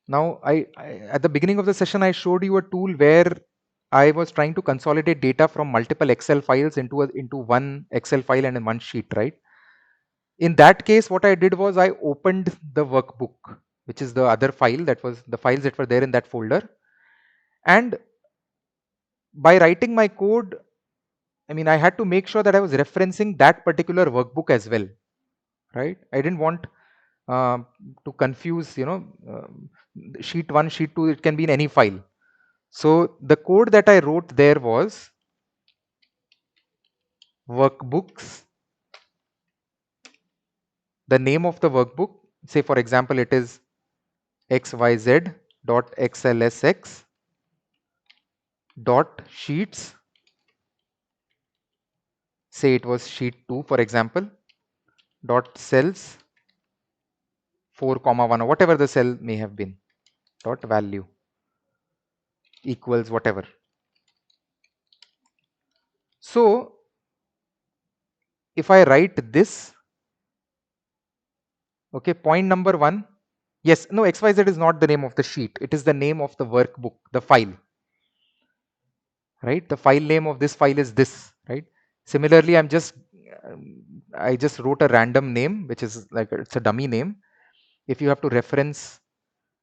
Now, I at the beginning of the session, I showed you a tool where I was trying to consolidate data from multiple Excel files into one Excel file and in one sheet, right? In that case, what I did was I opened the workbook, which is the other file, that was the files that were there in that folder. And by writing my code, I mean, I had to make sure that I was referencing that particular workbook as well, right? I didn't want to confuse, sheet 1, sheet 2, it can be in any file. So the code that I wrote there was workbooks, the name of the workbook. Say, for example, it is xyz.xlsx dot sheets. Say it was sheet 2, for example, dot cells 4 comma 1, or whatever the cell may have been, dot value equals whatever. So if I write this, okay, point number 1, yes, no, xyz is not the name of the sheet, it is the name of the workbook, the file, right? The file name of this file is this, right? Similarly, I just wrote a random name, which is like, it's a dummy name. If you have to reference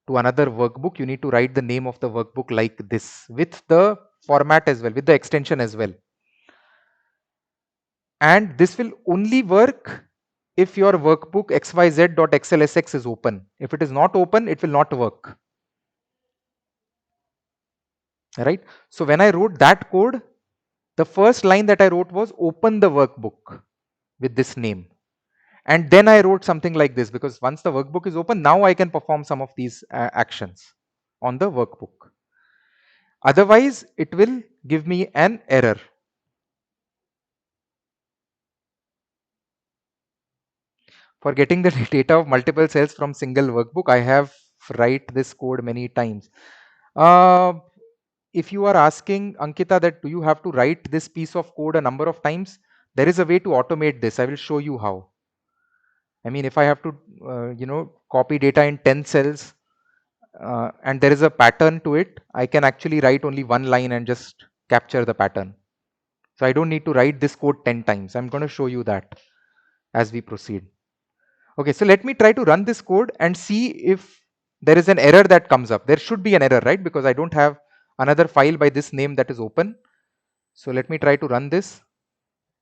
to another workbook, you need to write the name of the workbook like this, with the format as well, with the extension as well. And this will only work if your workbook xyz.xlsx is open. If it is not open, it will not work. right? So when I wrote that code, the first line that I wrote was open the workbook with this name. And then I wrote something like this, because once the workbook is open, now I can perform some of these actions on the workbook. Otherwise, it will give me an error. For getting the data of multiple cells from single workbook, I have write this code many times. Uh, if you are asking Ankita that do you have to write this piece of code a number of times, there is a way to automate this. I will show you how. I mean, if I have to, copy data in 10 cells and there is a pattern to it, I can actually write only one line and just capture the pattern. So I don't need to write this code 10 times. I'm going to show you that as we proceed. Okay, so let me try to run this code and see if there is an error that comes up. There should be an error, right? Because I don't have another file by this name that is open. So let me try to run this,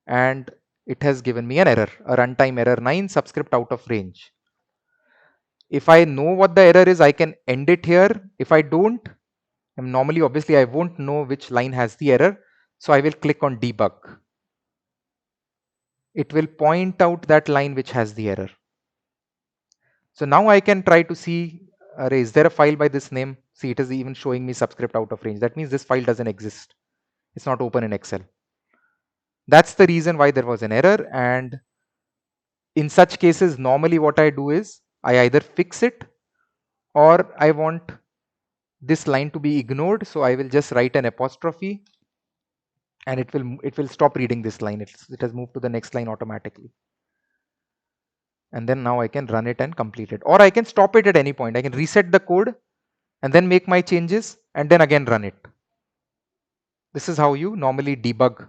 and it has given me an error, a runtime error 9 subscript out of range. If I know what the error is, I can end it here. If I don't, normally obviously I won't know which line has the error. So I will click on debug. It will point out that line which has the error. So now I can try to see, is there a file by this name? See, it is even showing me subscript out of range. That means this file doesn't exist. It's not open in Excel. That's the reason why there was an error. And in such cases, normally what I do is I either fix it or I want this line to be ignored. So I will just write an apostrophe and it will stop reading this line. It has moved to the next line automatically. And then now I can run it and complete it. Or I can stop it at any point. I can reset the code and then make my changes and then again run it. This is how you normally debug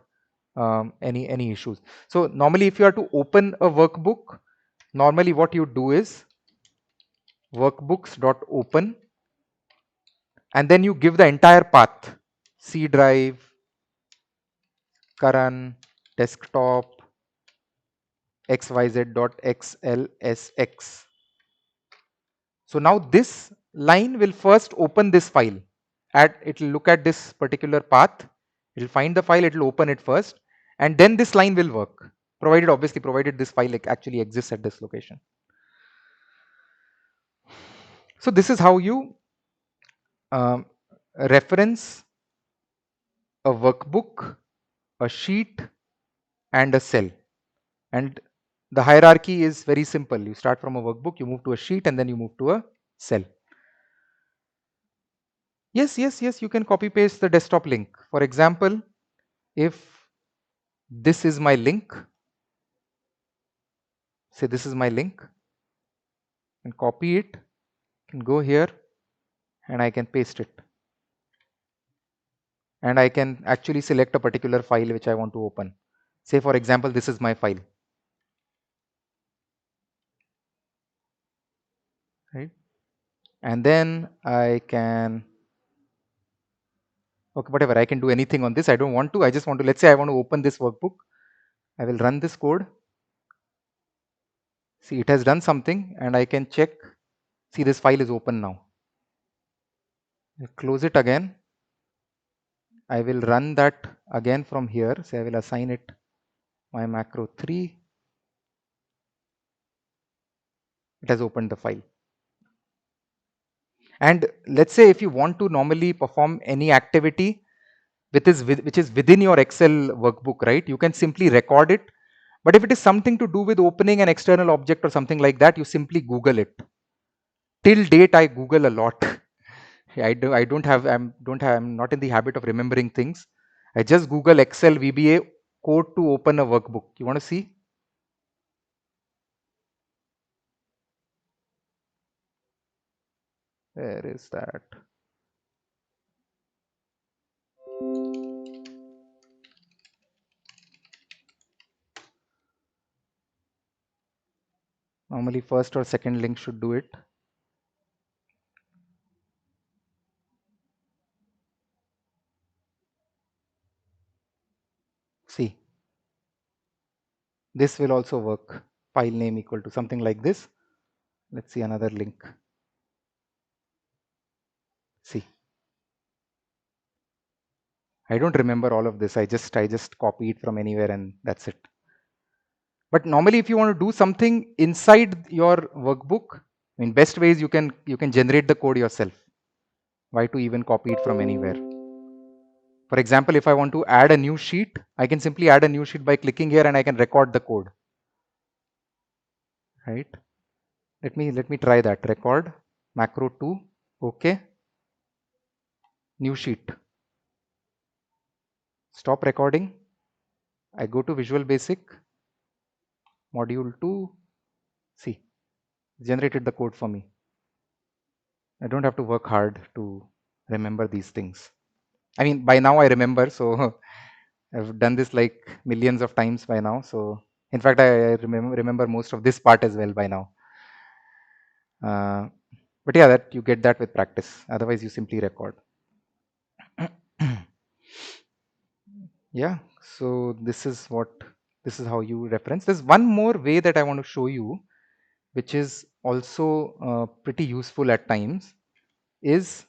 any issues. So normally if you are to open a workbook, normally what you do is workbooks.open and then you give the entire path: C drive, Karan, desktop, xyz.xlsx. So now this line will first open this file. It will look at this particular path. It will find the file. It will open it first, and then this line will work. Provided this file actually exists at this location. So this is how you um, reference a workbook, a sheet, and a cell. And the hierarchy is very simple. You start from a workbook, you move to a sheet, and then you move to a cell. Yes, you can copy paste the desktop link. For example, if this is my link, say this is my link, and copy it, and go here, and I can paste it. And I can actually select a particular file which I want to open. Say for example, this is my file. Right? And then I can, okay, whatever, I can do anything on this. I don't want to, I just want to, let's say I want to open this workbook. I will run this code. See, it has done something and I can check. See, this file is open now. I'll close it again. I will run that again from here. Say I will assign it my macro 3. It has opened the file. And let's say if you want to normally perform any activity which is within your Excel workbook, right? You can simply record it. But if it is something to do with opening an external object or something like that, you simply Google it. Till date, I Google a lot. I'm not in the habit of remembering things. I just Google Excel VBA code to open a workbook. You want to see? Where is that? Normally, first or second link should do it. See, this will also work. File name equal to something like this. Let's see another link. See. I don't remember all of this. I just copy it from anywhere and that's it. But normally if you want to do something inside your workbook, I mean best ways you can generate the code yourself. Why to even copy it from anywhere? For example, if I want to add a new sheet, I can simply add a new sheet by clicking here and I can record the code. Right? Let me try that. Record macro 2. Okay. New sheet. Stop recording. I go to Visual Basic, module 2. See, generated the code for me. I don't have to work hard to remember these things. I mean, by now I remember, so I've done this like millions of times by now. So, in fact, I remember most of this part as well by now. But yeah, that you get that with practice. Otherwise, you simply record. Yeah. So this is how you reference. There's one more way that I want to show you, which is also pretty useful at times, is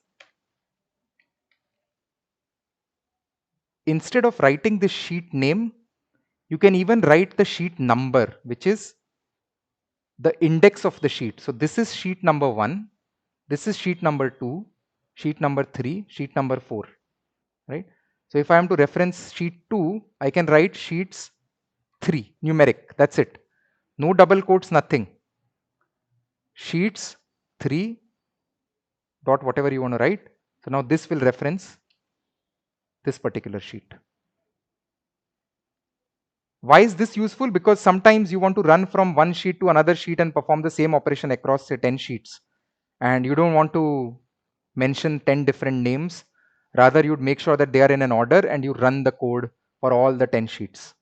instead of writing the sheet name, you can even write the sheet number, which is the index of the sheet. So this is sheet number 1, this is sheet number 2, sheet number 3, sheet number 4, right? So if I am to reference sheet 2, I can write sheets 3, numeric, that's it. No double quotes, nothing. Sheets 3 dot whatever you want to write. So now this will reference this particular sheet. Why is this useful? Because sometimes you want to run from one sheet to another sheet and perform the same operation across say 10 sheets. And you don't want to mention 10 different names. Rather, you'd make sure that they are in an order and you run the code for all the 10 sheets.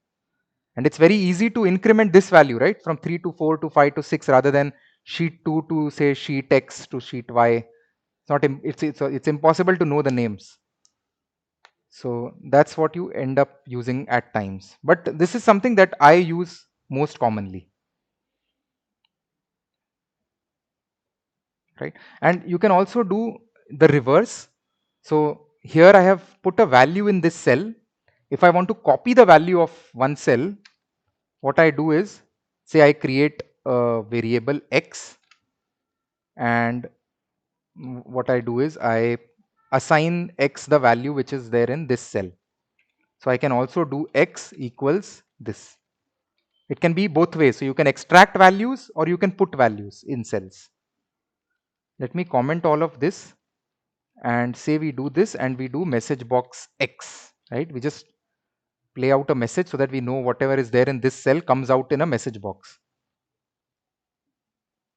And it's very easy to increment this value, right? From 3 to 4 to 5 to 6 rather than sheet 2 to say sheet X to sheet Y. It's impossible to know the names. So that's what you end up using at times. But this is something that I use most commonly. Right? And you can also do the reverse. So here I have put a value in this cell. If I want to copy the value of one cell, what I do is say I create a variable X, and what I do is I assign X the value which is there in this cell. So I can also do X equals this. It can be both ways. So you can extract values or you can put values in cells. Let me comment all of this and say we do this and we do message box X, right? We just play out a message so that we know whatever is there in this cell comes out in a message box.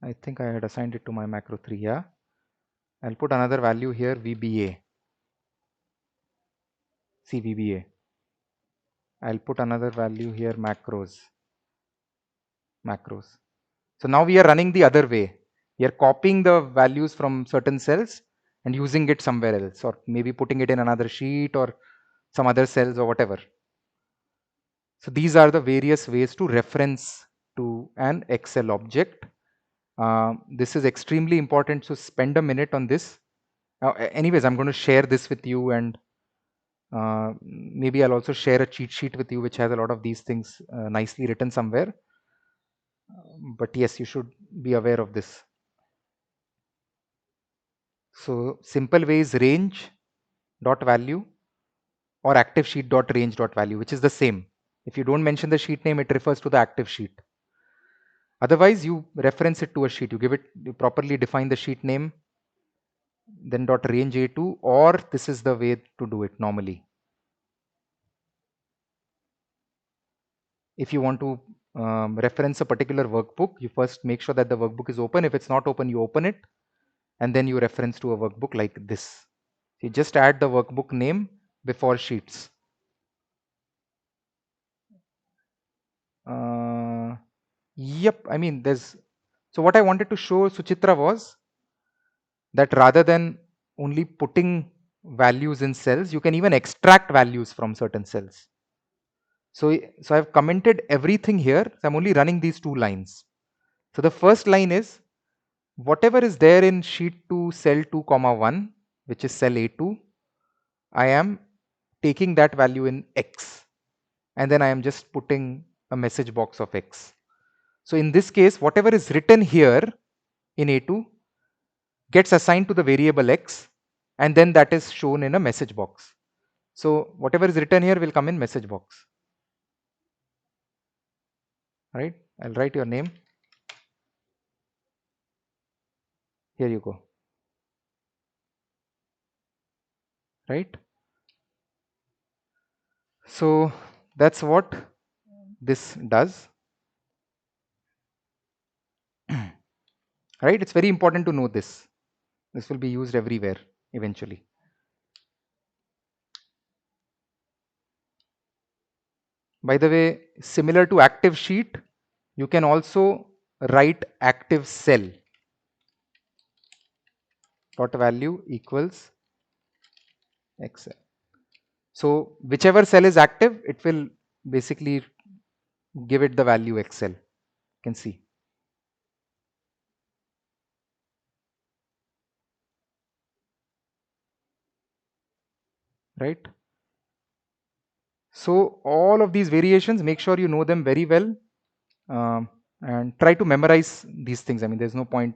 I think I had assigned it to my macro 3, yeah. I'll put another value here, VBA. See VBA. I'll put another value here, macros. Macros. So now we are running the other way. We are copying the values from certain cells and using it somewhere else, or maybe putting it in another sheet or some other cells or whatever. So these are the various ways to reference to an Excel object. This is extremely important, so spend a minute on this. Anyways, I'm going to share this with you, and maybe I'll also share a cheat sheet with you which has a lot of these things nicely written somewhere. But yes, you should be aware of this. So simple way is range dot value or active sheet dot range dot value, which is the same. If you don't mention the sheet name, it refers to the active sheet. Otherwise, you reference it to a sheet. You properly define the sheet name, then dot range A2, or this is the way to do it normally. If you want to reference a particular workbook, you first make sure that the workbook is open. If it's not open, you open it, and then you reference to a workbook like this. You just add the workbook name before sheets. Yep, I mean, so what I wanted to show Suchitra was that rather than only putting values in cells, you can even extract values from certain cells. So I've commented everything here. So I'm only running these two lines. So the first line is whatever is there in sheet 2 cell 2 comma 1, which is cell A2, I am taking that value in X, and then I am just putting a message box of X. So in this case, whatever is written here in A2 gets assigned to the variable X, and then that is shown in a message box. So whatever is written here will come in message box. Right? I'll write your name. Here you go. Right? So that's what this does. Right? It's very important to know this. This will be used everywhere eventually. By the way, similar to active sheet, you can also write active cell dot value equals Excel. So whichever cell is active, it will basically give it the value Excel. You can see. Right? So all of these variations, make sure you know them very well, and try to memorize these things. I mean, there's no point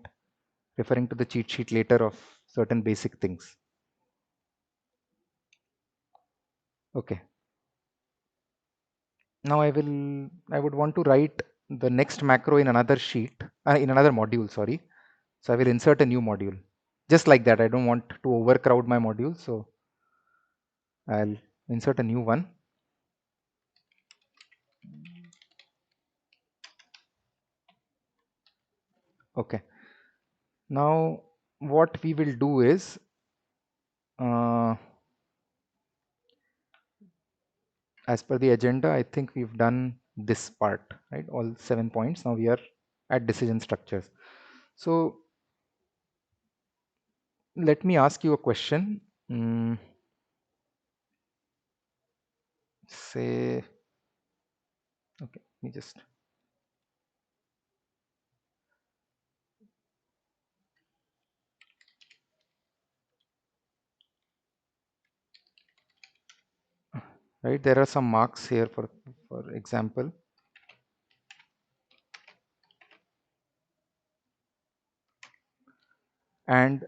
referring to the cheat sheet later of certain basic things. Okay. Now I would want to write the next macro in another sheet, in another module, sorry. So I will insert a new module. Just like that, I don't want to overcrowd my module, so I'll insert a new one. Okay. Now what we will do is, as per the agenda, I think we've done this part, right? All 7 points. Now we are at decision structures. So let me ask you a question. Say, okay, let me just. Right, there are some marks here for example. And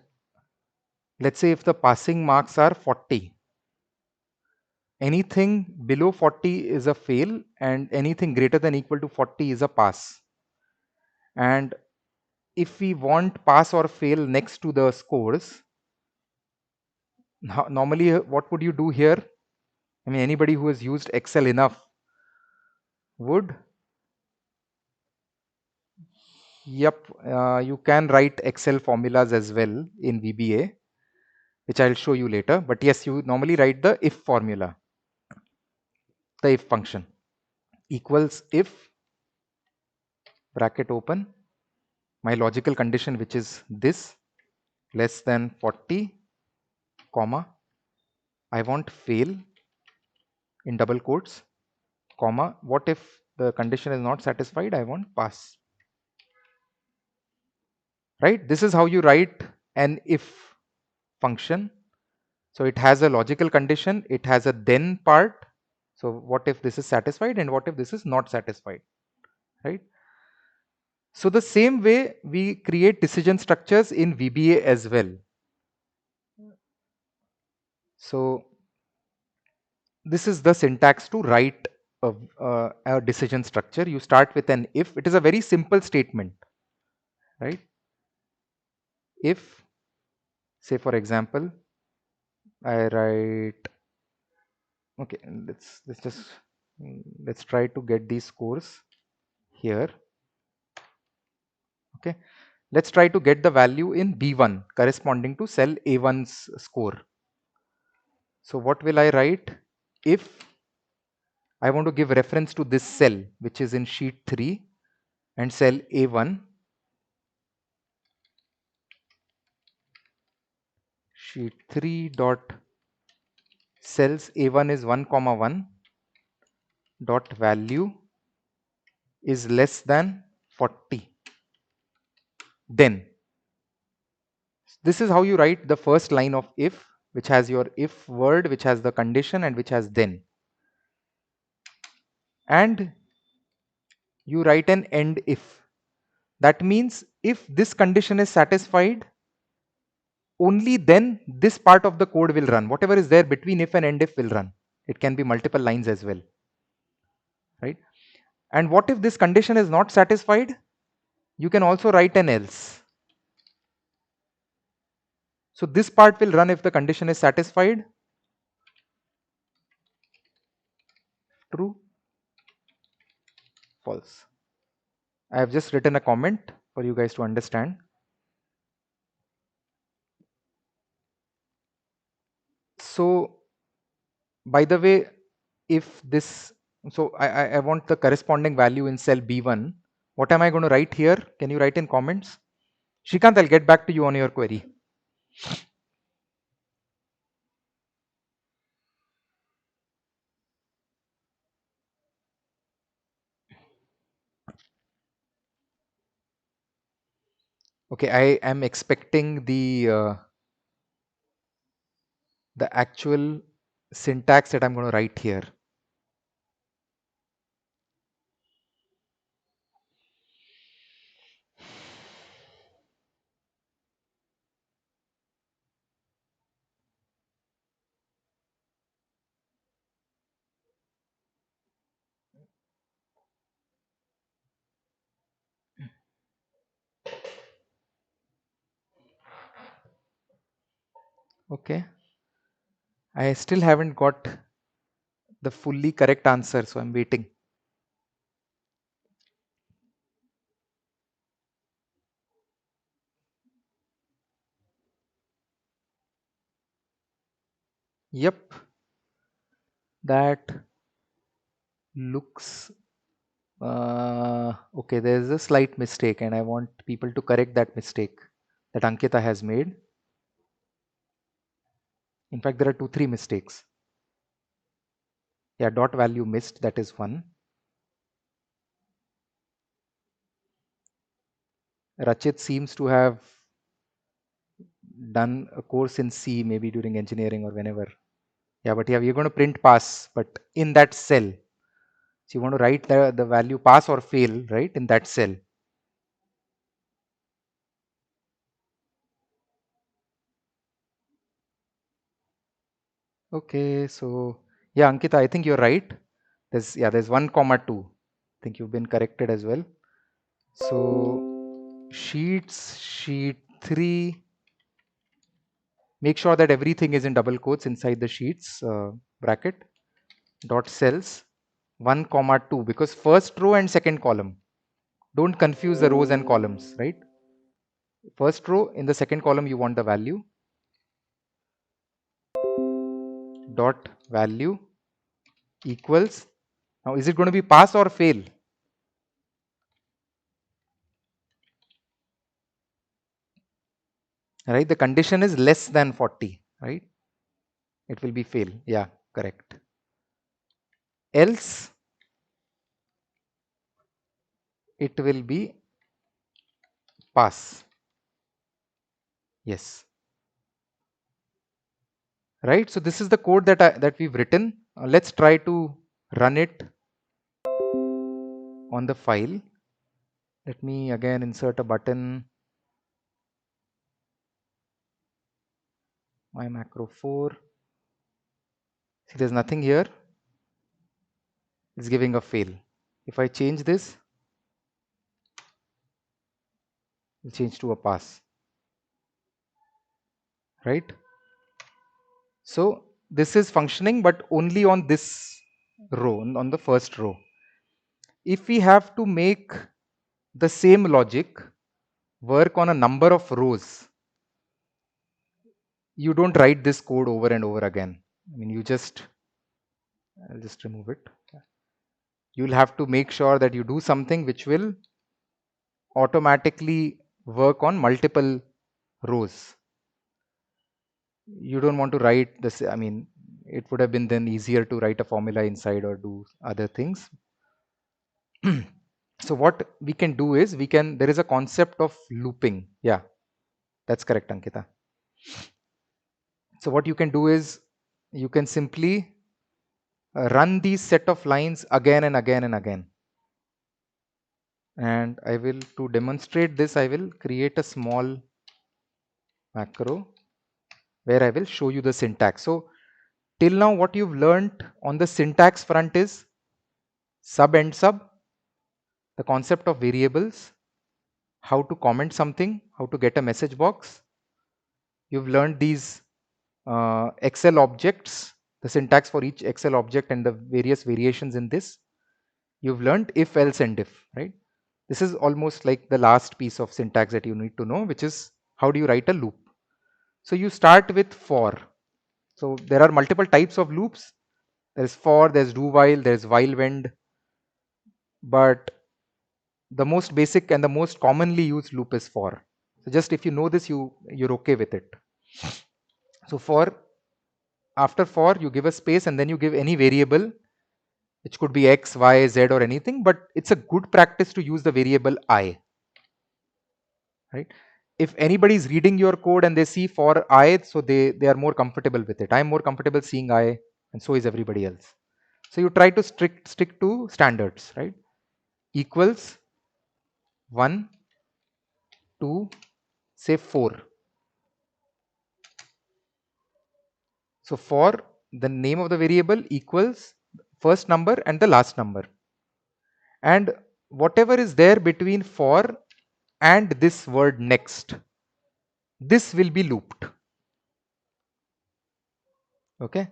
let's say if the passing marks are 40, anything below 40 is a fail, and anything greater than equal to 40 is a pass. And if we want pass or fail next to the scores, normally what would you do here? I mean, anybody who has used Excel enough would, yep, you can write Excel formulas as well in VBA, which I'll show you later. But yes, you normally write the if formula, the if function equals if bracket open my logical condition, which is this, less than 40, comma, I want fail in double quotes, comma, what if the condition is not satisfied, I want pass. Right? This is how you write an if function. So it has a logical condition, it has a then part. So what if this is satisfied and what if this is not satisfied, right? So the same way we create decision structures in VBA as well. So this is the syntax to write a decision structure. You start with an if. It is a very simple statement, right? If, say for example, I write, okay, let's try to get these scores here. Okay, let's try to get the value in B1 corresponding to cell A1's score. So what will I write? If I want to give reference to this cell, which is in sheet 3 and cell A1, sheet 3 dot cells A1 is 1 comma 1 dot value is less than 40. Then this is how you write the first line of if. which has your if word, which has the condition, and which has then. And you write an end if. That means if this condition is satisfied, only then this part of the code will run. Whatever is there between if and end if will run. It can be multiple lines as well, right? And what if this condition is not satisfied? You can also write an else. So this part will run if the condition is satisfied. True, false. I have just written a comment for you guys to understand. So by the way, if this, so I want the corresponding value in cell B1. What am I going to write here? Can you write in comments? Shrikant, I'll get back to you on your query. Okay, I am expecting the actual syntax that I'm going to write here. Okay, I still haven't got the fully correct answer, so I'm waiting. Yep, that looks okay. There's a slight mistake, and I want people to correct that mistake that Ankita has made. In fact, there are 3 mistakes. Yeah, dot value missed, that is one. Rachit seems to have done a course in C, maybe during engineering or whenever. Yeah, but yeah, we're going to print pass, but in that cell. So you want to write the value pass or fail, right, in that cell. Okay, so yeah, Ankita, I think you're right. There's 1 comma 2. I think you've been corrected as well. So sheet 3. Make sure that everything is in double quotes inside the sheets bracket. Dot cells 1 comma 2, because first row and second column. Don't confuse the rows and columns, right? First row, in the second column you want the value. Dot value equals. Now is it going to be pass or fail? Right, the condition is less than 40, right? It will be fail. Yeah, correct. Else it will be pass. Yes. Right, so this is the code that we've written. Let's try to run it on the file. Let me again insert a button. My macro 4. See, there's nothing here. It's giving a fail. If I change this, it'll change to a pass. Right? So this is functioning, but only on this row, on the first row. If we have to make the same logic work on a number of rows, you don't write this code over and over again. I mean, I'll just remove it. You'll have to make sure that you do something which will automatically work on multiple rows. You don't want to write this. I mean, it would have been then easier to write a formula inside or do other things. So what we can do is there is a concept of looping. Yeah, that's correct, Ankita. So what you can do is you can simply run these set of lines again and again and again. And I will, to demonstrate this, I will create a small macro where I will show you the syntax. So till now what you've learned on the syntax front is sub and sub, the concept of variables, how to comment something, how to get a message box. You've learned these Excel objects, the syntax for each Excel object and the various variations in this. You've learned if, else and if, right? This is almost like the last piece of syntax that you need to know, which is how do you write a loop. So you start with for. So there are multiple types of loops. There's for, there's do while, there's while when, but the most basic and the most commonly used loop is for. So just if you know this, you're okay with it. So for, after for, you give a space and then you give any variable, which could be x, y, z or anything, but it's a good practice to use the variable I, right? If anybody is reading your code and they see for I, so they are more comfortable with it. I'm more comfortable seeing I, and so is everybody else. So you try to stick to standards, right? Equals 1, 2, say 4. So for the name of the variable equals first number and the last number, and whatever is there between for and this word next, this will be looped. Okay,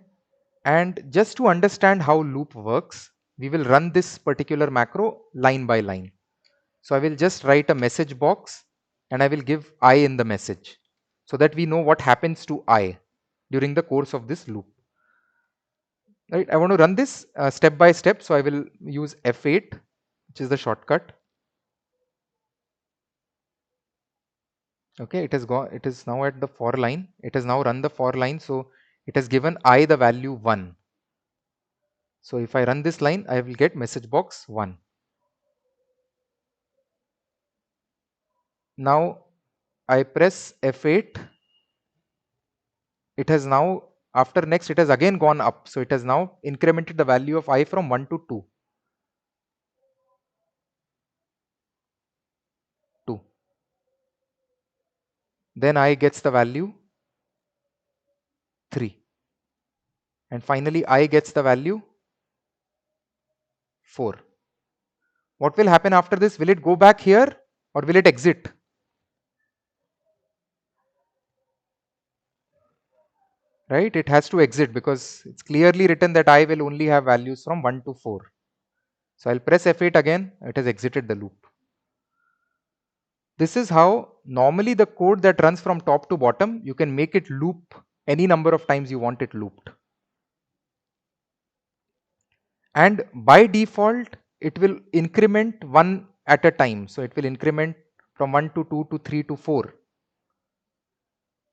and just to understand how loop works, we will run this particular macro line by line. So I will just write a message box and I will give I in the message so that we know what happens to I during the course of this loop. Right, I want to run this step by step, so I will use F8, which is the shortcut. Okay, it has gone, it is now at the for line, it has now run the for line, so it has given I the value 1. So if I run this line, I will get message box 1. Now I press F8, it has now, after next, it has again gone up, so it has now incremented the value of I from 1 to 2. 2. Then I gets the value 3. And finally I gets the value 4. What will happen after this? Will it go back here or will it exit? Right? It has to exit because it's clearly written that I will only have values from 1 to 4. So I'll press F8 again, it has exited the loop. This is how normally the code that runs from top to bottom, you can make it loop any number of times you want it looped. And by default, it will increment 1 at a time. So it will increment from 1 to 2 to 3 to 4.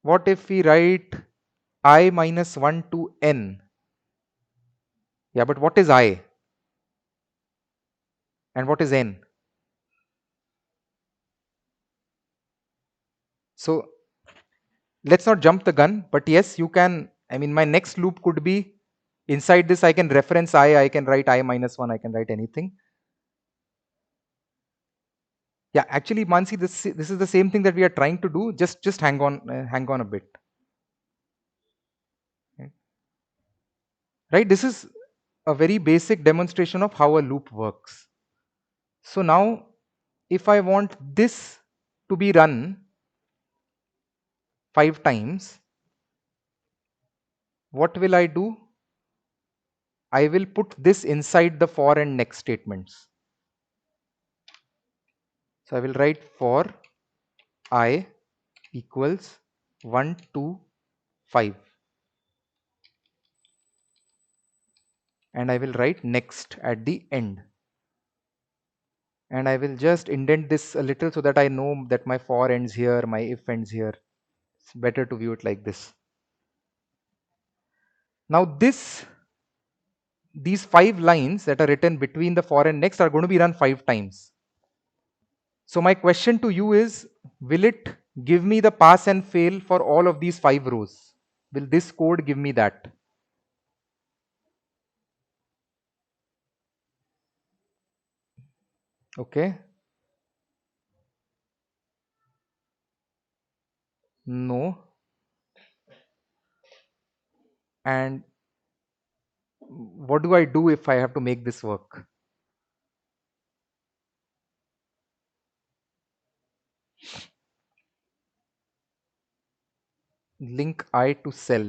What if we write I minus 1 to n? Yeah, but what is I? And what is n? So let's not jump the gun, but yes, you can. I mean, my next loop could be inside this, I can reference I can write I minus 1, I can write anything. Yeah, actually, Mansi, this is the same thing that we are trying to do. Just hang on a bit. Right? This is a very basic demonstration of how a loop works. So now, if I want this to be run 5 times, what will I do? I will put this inside the for and next statements. So I will write for I equals 1 to 5. And I will write next at the end. And I will just indent this a little so that I know that my for ends here, my if ends here. It's better to view it like this. Now these 5 lines that are written between the for and next are going to be run 5 times. So my question to you is, will it give me the pass and fail for all of these 5 rows? Will this code give me that? Okay. No. And what do I do if I have to make this work? Link I to cell,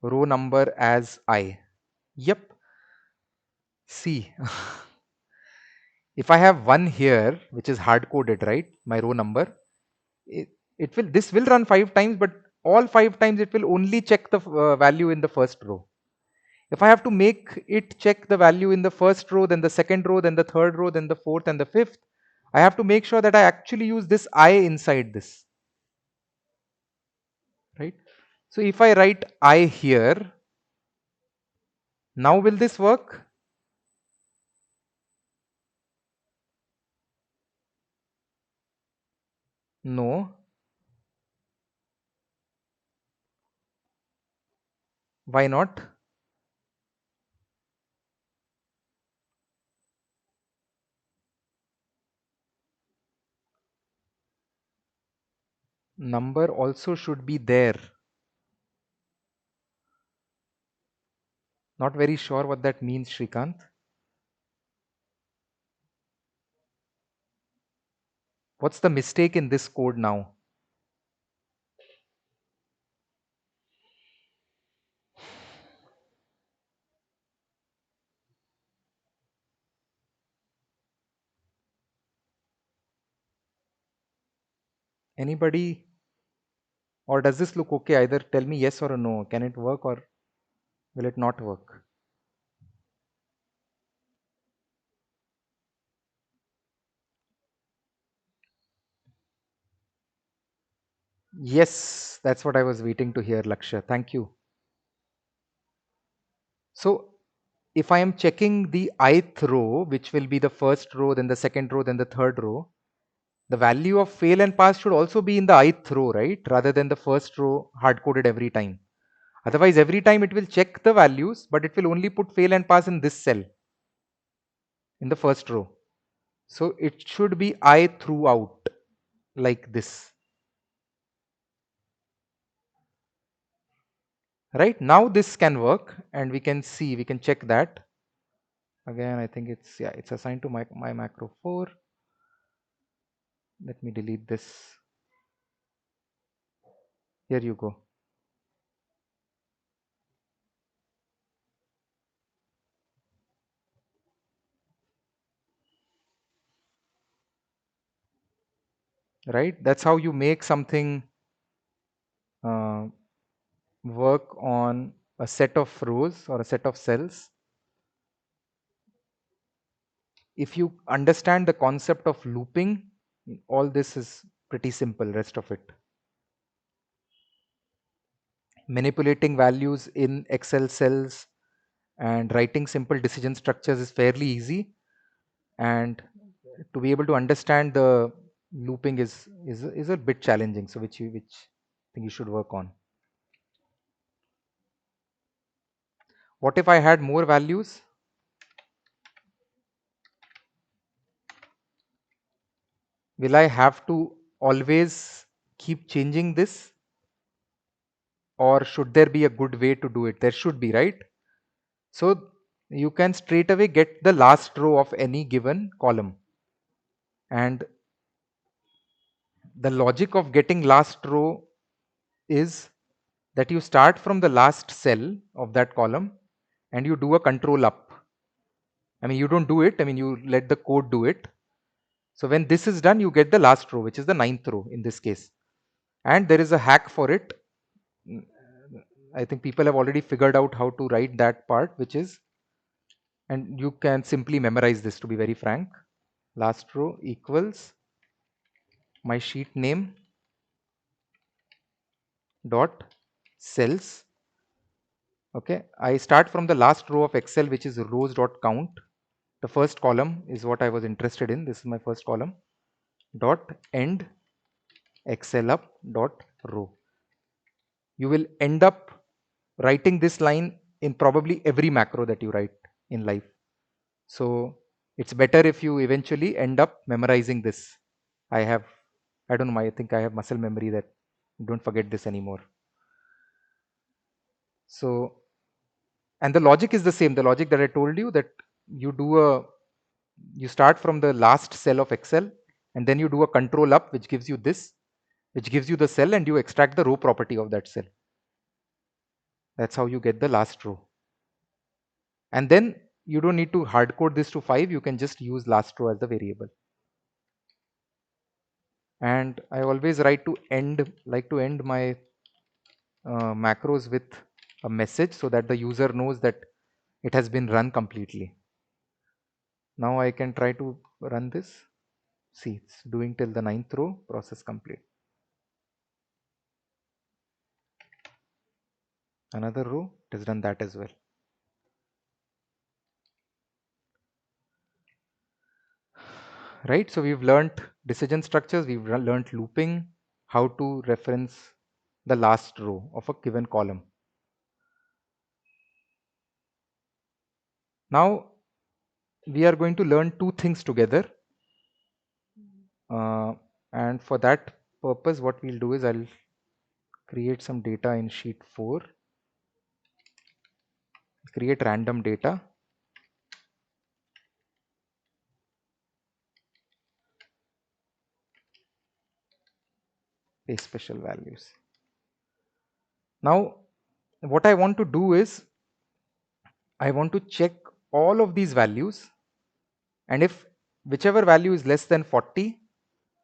row number as I. Yep. See, if I have one here, which is hard coded, right? My row number, it, it will, this will run 5 times, but all 5 times it will only check the value in the first row. If I have to make it check the value in the first row, then the second row, then the third row, then the fourth and the fifth, I have to make sure that I actually use this I inside this, right? So if I write I here, now will this work? No. Why not? Number also should be there. Not very sure what that means, Shrikant. What's the mistake in this code now? Anybody? Or does this look okay? Either tell me yes or a no. Can it work or will it not work? Yes, that's what I was waiting to hear, Laksha. Thank you. So if I am checking the ith row, which will be the first row, then the second row, then the third row, the value of fail and pass should also be in the ith row, right? Rather than the first row hard coded every time. Otherwise, every time it will check the values, but it will only put fail and pass in this cell in the first row. So it should be I throughout like this. Right now, this can work and we can see, we can check that. Again, I think it's, yeah, it's assigned to my macro 4. Let me delete this. Here you go. Right? That's how you make something uh, work on a set of rows or a set of cells. If you understand the concept of looping, all this is pretty simple, rest of it. Manipulating values in Excel cells and writing simple decision structures is fairly easy. And to be able to understand the looping is a bit challenging. So which I think you should work on. What if I had more values? Will I have to always keep changing this? Or should there be a good way to do it? There should be, right? So you can straight away get the last row of any given column. And the logic of getting last row is that you start from the last cell of that column and you do a control up. I mean, you don't do it, I mean, you let the code do it. So when this is done, you get the last row, which is the ninth row in this case. And there is a hack for it. I think people have already figured out how to write that part, which is, and you can simply memorize this to be very frank. Last row equals my sheet name dot cells. Okay, I start from the last row of Excel, which is rows dot count. The first column is what I was interested in. This is my first column. Dot end excel up dot row. You will end up writing this line in probably every macro that you write in life. So it's better if you eventually end up memorizing this. I don't know, I think I have muscle memory that don't forget this anymore. So, and the logic is the same. The logic that I told you, that you start from the last cell of Excel and then you do a control up, which gives you this, which gives you the cell, and you extract the row property of that cell. That's how you get the last row. And then you don't need to hard code this to 5. You can just use last row as the variable. And I always like to end my macros with a message so that the user knows that it has been run completely. Now I can try to run this. See, it's doing till the 9th row, process complete. Another row, it has done that as well. Right, so we've learned decision structures, we've learned looping, how to reference the last row of a given column. Now we are going to learn two things together, and for that purpose what we'll do is I'll create some data in sheet 4, create random data, paste special values. Now what I want to do is I want to check all of these values, and if whichever value is less than 40,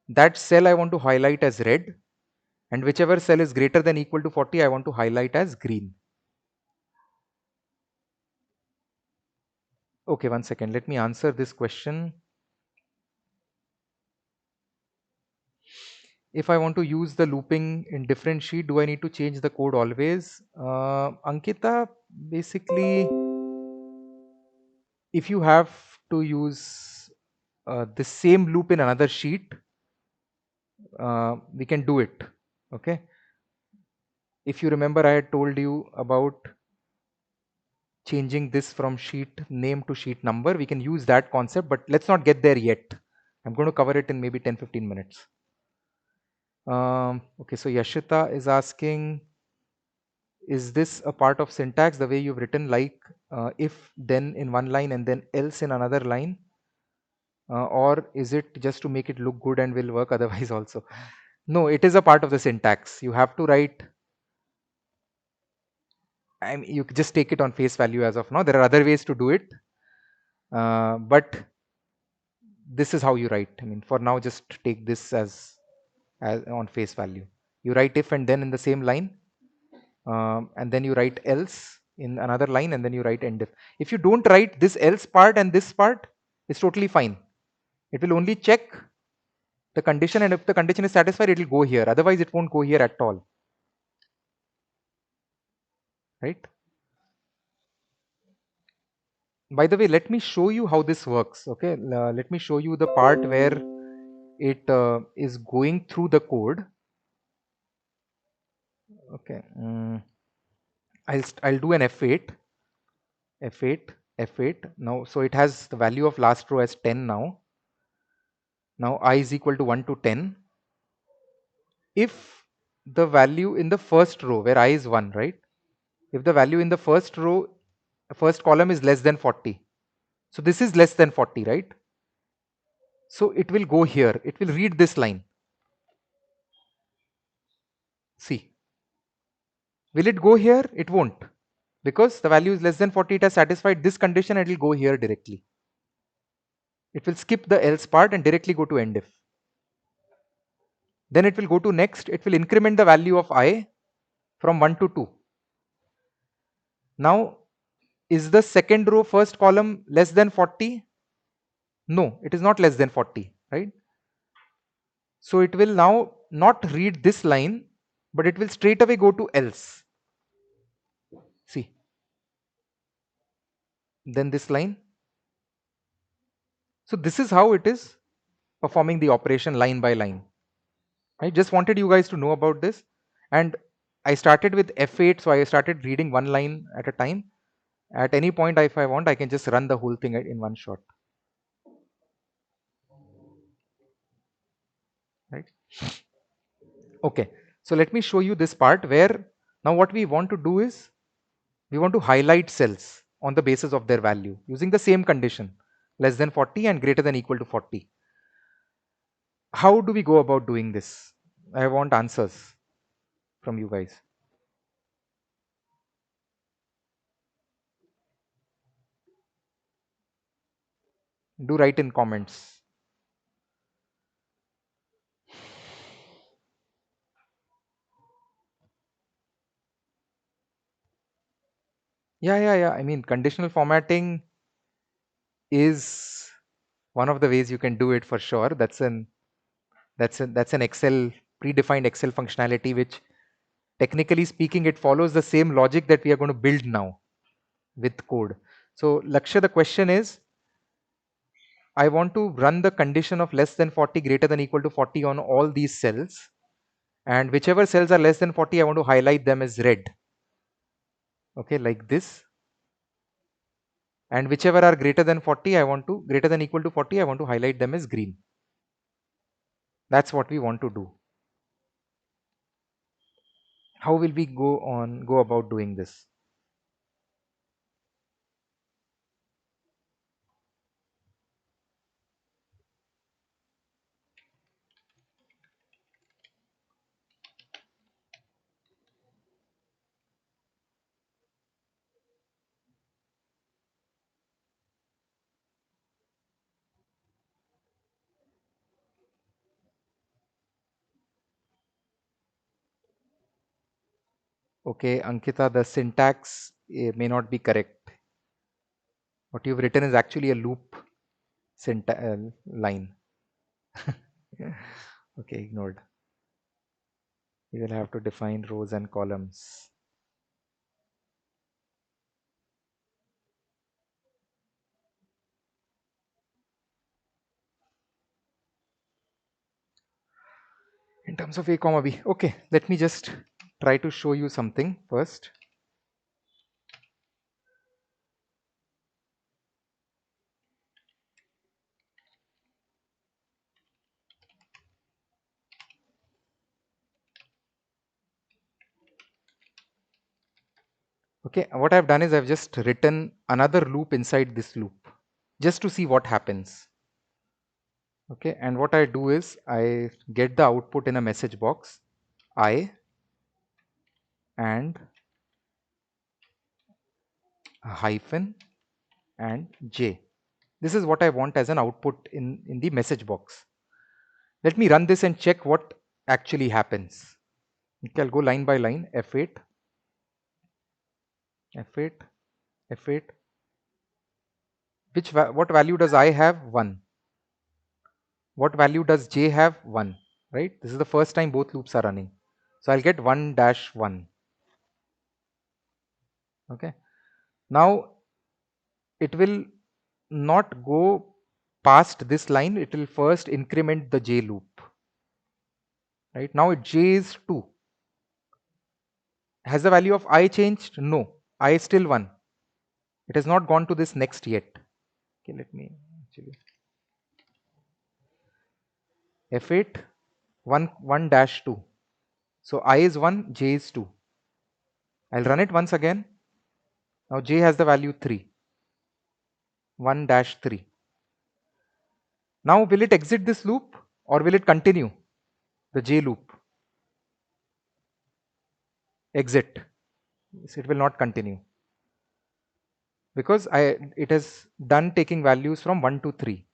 that cell I want to highlight as red, and whichever cell is greater than equal to 40 I want to highlight as green. Okay, one second, let me answer this question. If I want to use the looping in different sheet, do I need to change the code always? Ankita, basically, if you have to use the same loop in another sheet, we can do it. Okay. If you remember, I had told you about changing this from sheet name to sheet number. We can use that concept, but let's not get there yet. I'm going to cover it in maybe 10-15 minutes. Okay, so Yashita is asking, is this a part of syntax the way you've written, like if then in one line and then else in another line, or is it just to make it look good and will work otherwise also? No, it is a part of the syntax. You have to write, I mean, you just take it on face value as of now. There are other ways to do it, but this is how you write. I mean, for now, just take this as on face value. You write if and then in the same line, and then you write else in another line, and then you write end if. If you don't write this else part and this part, it's totally fine. It will only check the condition, and if the condition is satisfied, it will go here. Otherwise, it won't go here at all. Right? By the way, let me show you how this works. Okay, let me show you the part where it is going through the code. Okay, I'll do an F8, F8, F8. Now, so it has the value of last row as 10 now. Now I is equal to 1 to 10. If the value in the first row where I is 1, right? If the value in the first row, first column is less than 40. So this is less than 40, right? So it will go here. It will read this line. See. Will it go here? It won't. Because the value is less than 40, it has satisfied this condition, it will go here directly. It will skip the else part and directly go to end if. Then it will go to next, it will increment the value of I from 1 to 2. Now, is the second row first column less than 40? No, it is not less than 40, right? So it will now not read this line, but it will straight away go to else. See, then this line. So this is how it is performing the operation line by line. I just wanted you guys to know about this. And I started with F8, so I started reading one line at a time. At any point, if I want, I can just run the whole thing in one shot. Right? Okay. So let me show you this part where now what we want to do is we want to highlight cells on the basis of their value using the same condition, less than 40 and greater than equal to 40. How do we go about doing this? I want answers from you guys. Do write in comments. Yeah. I mean, conditional formatting is one of the ways you can do it for sure. That's an Excel predefined Excel functionality, which technically speaking, it follows the same logic that we are going to build now with code. So Laksha, the question is, I want to run the condition of less than 40 greater than equal to 40 on all these cells, and whichever cells are less than 40, I want to highlight them as red. Okay, like this. And whichever are greater than 40, greater than equal to 40, I want to highlight them as green. That's what we want to do. How will we go about doing this? Okay, Ankita, the syntax may not be correct. What you've written is actually a loop line. Okay, ignored. You will have to define rows and columns. In terms of a comma b. Okay, let me just try to show you something first. Okay, what I've done is I've just written another loop inside this loop just to see what happens. Okay, and what I do is I get the output in a message box, I and a hyphen and j. This is what I want as an output in the message box. Let me run this and check what actually happens. Okay, I'll go line by line, F8, F8, F8. What value does I have? 1. What value does j have? 1. Right? This is the first time both loops are running. So I'll get 1 dash 1. Okay. Now it will not go past this line. It will first increment the j loop. Right? Now j is 2. Has the value of I changed? No. I is still 1. It has not gone to this next yet. Okay, let me actually F8 1 dash 2. So I is 1, j is 2. I'll run it once again. Now j has the value 3. 1 dash 3. Now will it exit this loop or will it continue the j loop? Exit. Yes, it will not continue because it has done taking values from 1 to 3.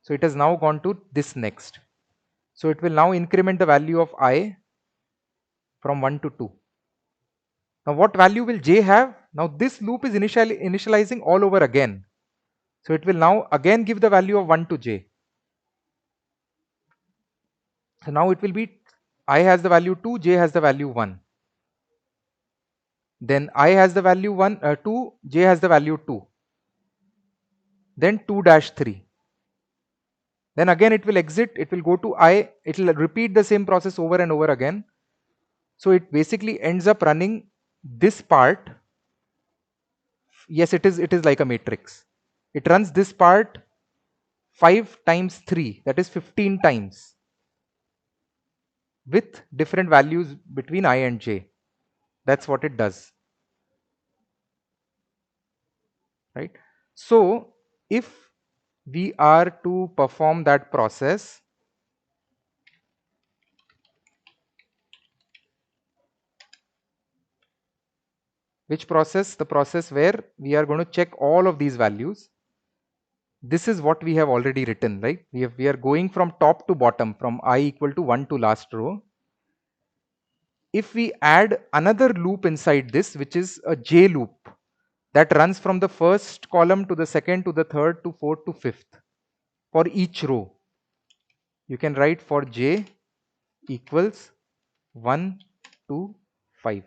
So it has now gone to this next. So it will now increment the value of I from 1 to 2. Now what value will j have? Now this loop is initializing all over again. So it will now again give the value of 1 to j. So now it will be I has the value 2, j has the value 1. Then I has the value 2, j has the value 2. Then 2 dash 3. Then again it will exit, it will go to I, it will repeat the same process over and over again. So it basically ends up running this part. Yes, it is like a matrix. It runs this part 5 times 3, that is 15 times, with different values between I and j. That's what it does, right? So if we are to perform that process, which process? The process where we are going to check all of these values. This is what we have already written, right? We are going from top to bottom, from I equal to 1 to last row. If we add another loop inside this, which is a j loop, that runs from the first column to the second to the third to fourth to fifth for each row, you can write for j equals 1 to 5,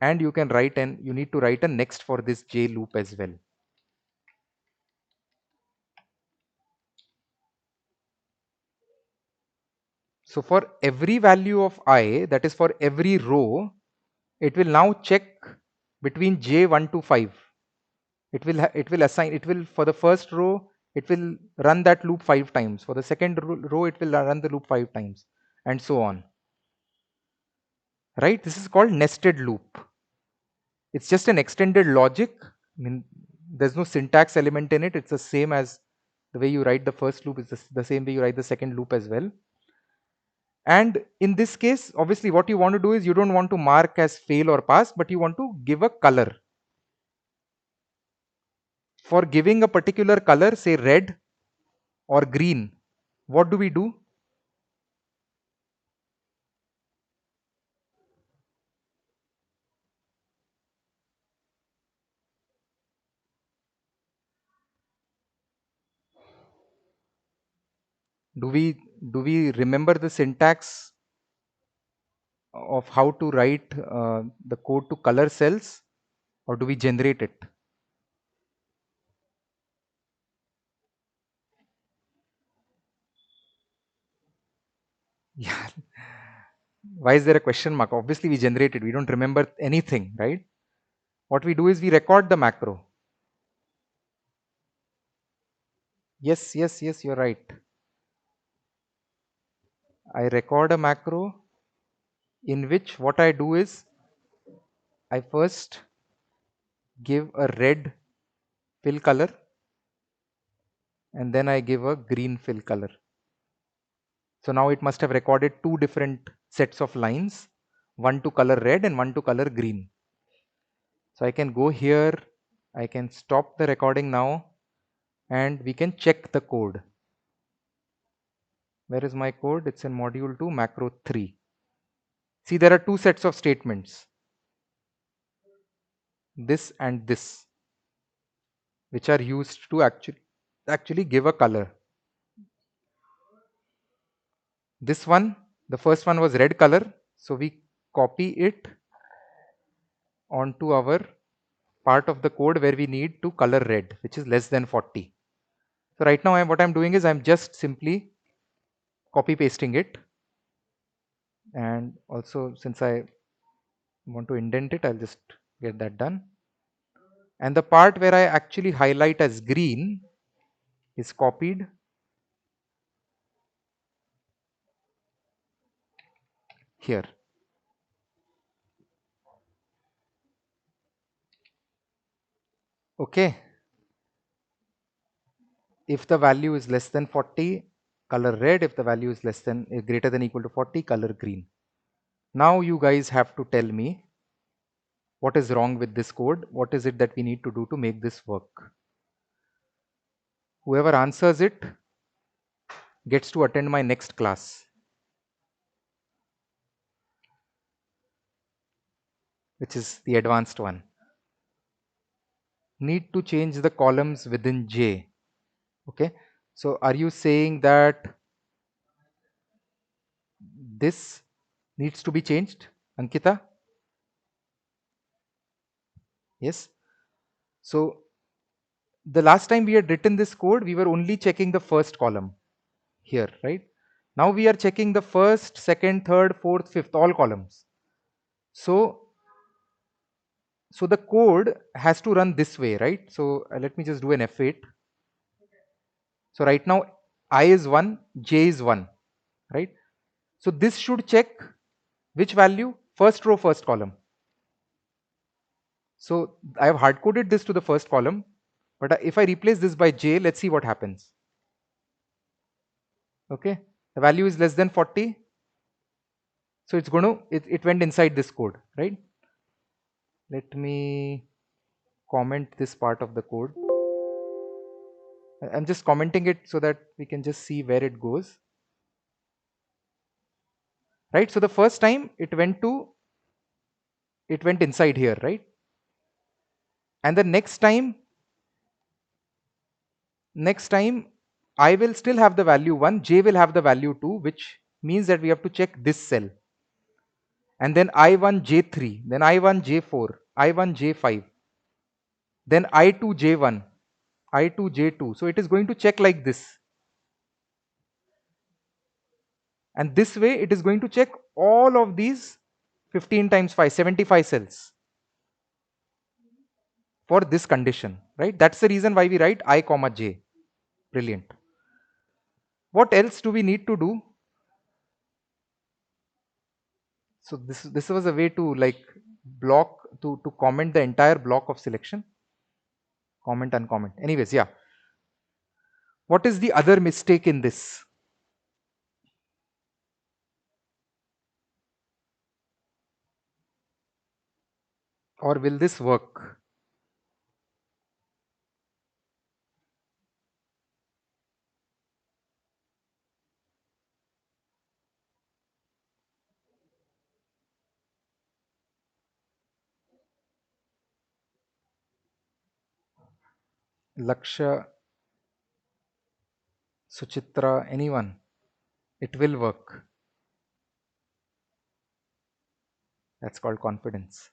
and you can write, and you need to write a next for this j loop as well. So for every value of I, that is for every row, it will now check between j1 to 5. It will assign, it will, for the first row it will run that loop 5 times, for the second row it will run the loop 5 times, and so on, right? This is called nested loop. It's just an extended logic. I mean, there's no syntax element in it. It's the same as the way you write the first loop is the same way you write the second loop as well. And in this case, obviously what you want to do is, you don't want to mark as fail or pass, but you want to give a color. For giving a particular color, say red or green, what do we do? Do we remember the syntax of how to write the code to color cells, or do we generate it? Yeah. Why is there a question mark? Obviously we generate it. We don't remember anything, right? What we do is we record the macro. Yes, yes, yes, you're right. I record a macro in which what I do is, I first give a red fill color, and then I give a green fill color. So now it must have recorded two different sets of lines, one to color red and one to color green. So I can go here, I can stop the recording now, and we can check the code. Where is my code? It's in module 2, macro 3. See, there are two sets of statements, this and this, which are used to actually give a color. This one, the first one was red color, so we copy it onto our part of the code where we need to color red, which is less than 40. So right now what I'm doing is, I'm just simply copy pasting it, and also since I want to indent it, I'll just get that done. And the part where I actually highlight as green is copied here. Okay. If the value is less than 40, color red. If the value is greater than equal to 40, color green. Now you guys have to tell me what is wrong with this code. What is it that we need to do to make this work? Whoever answers it gets to attend my next class, which is the advanced one. Need to change the columns within J. Okay. So are you saying that this needs to be changed, Ankita? Yes. So the last time we had written this code, we were only checking the first column here, right? Now we are checking the first, second, third, fourth, fifth, all columns. So, so the code has to run this way, right? So let me just do an F8. So right now I is 1, j is 1, right? So this should check which value? First row, first column. So I have hard coded this to the first column, but if I replace this by j, let's see what happens. Okay, the value is less than 40. So it's going to, it went inside this code, right? Let me comment this part of the code. I'm just commenting it so that we can just see where it goes. Right? So the first time it went inside here, right? And the next time I will still have the value 1, j will have the value 2, which means that we have to check this cell. And then I1 J3, then I1 J4, I1 J5, then I2 J1, I2 J2. So it is going to check like this. And this way it is going to check all of these 15 times 5, 75 cells for this condition, right? That's the reason why we write I comma j. Brilliant. What else do we need to do? So this was a way to like block to comment the entire block of selection. Comment, uncomment. Anyways, yeah. What is the other mistake in this? Or will this work? Laksha, Suchitra, anyone? It will work. That's called confidence.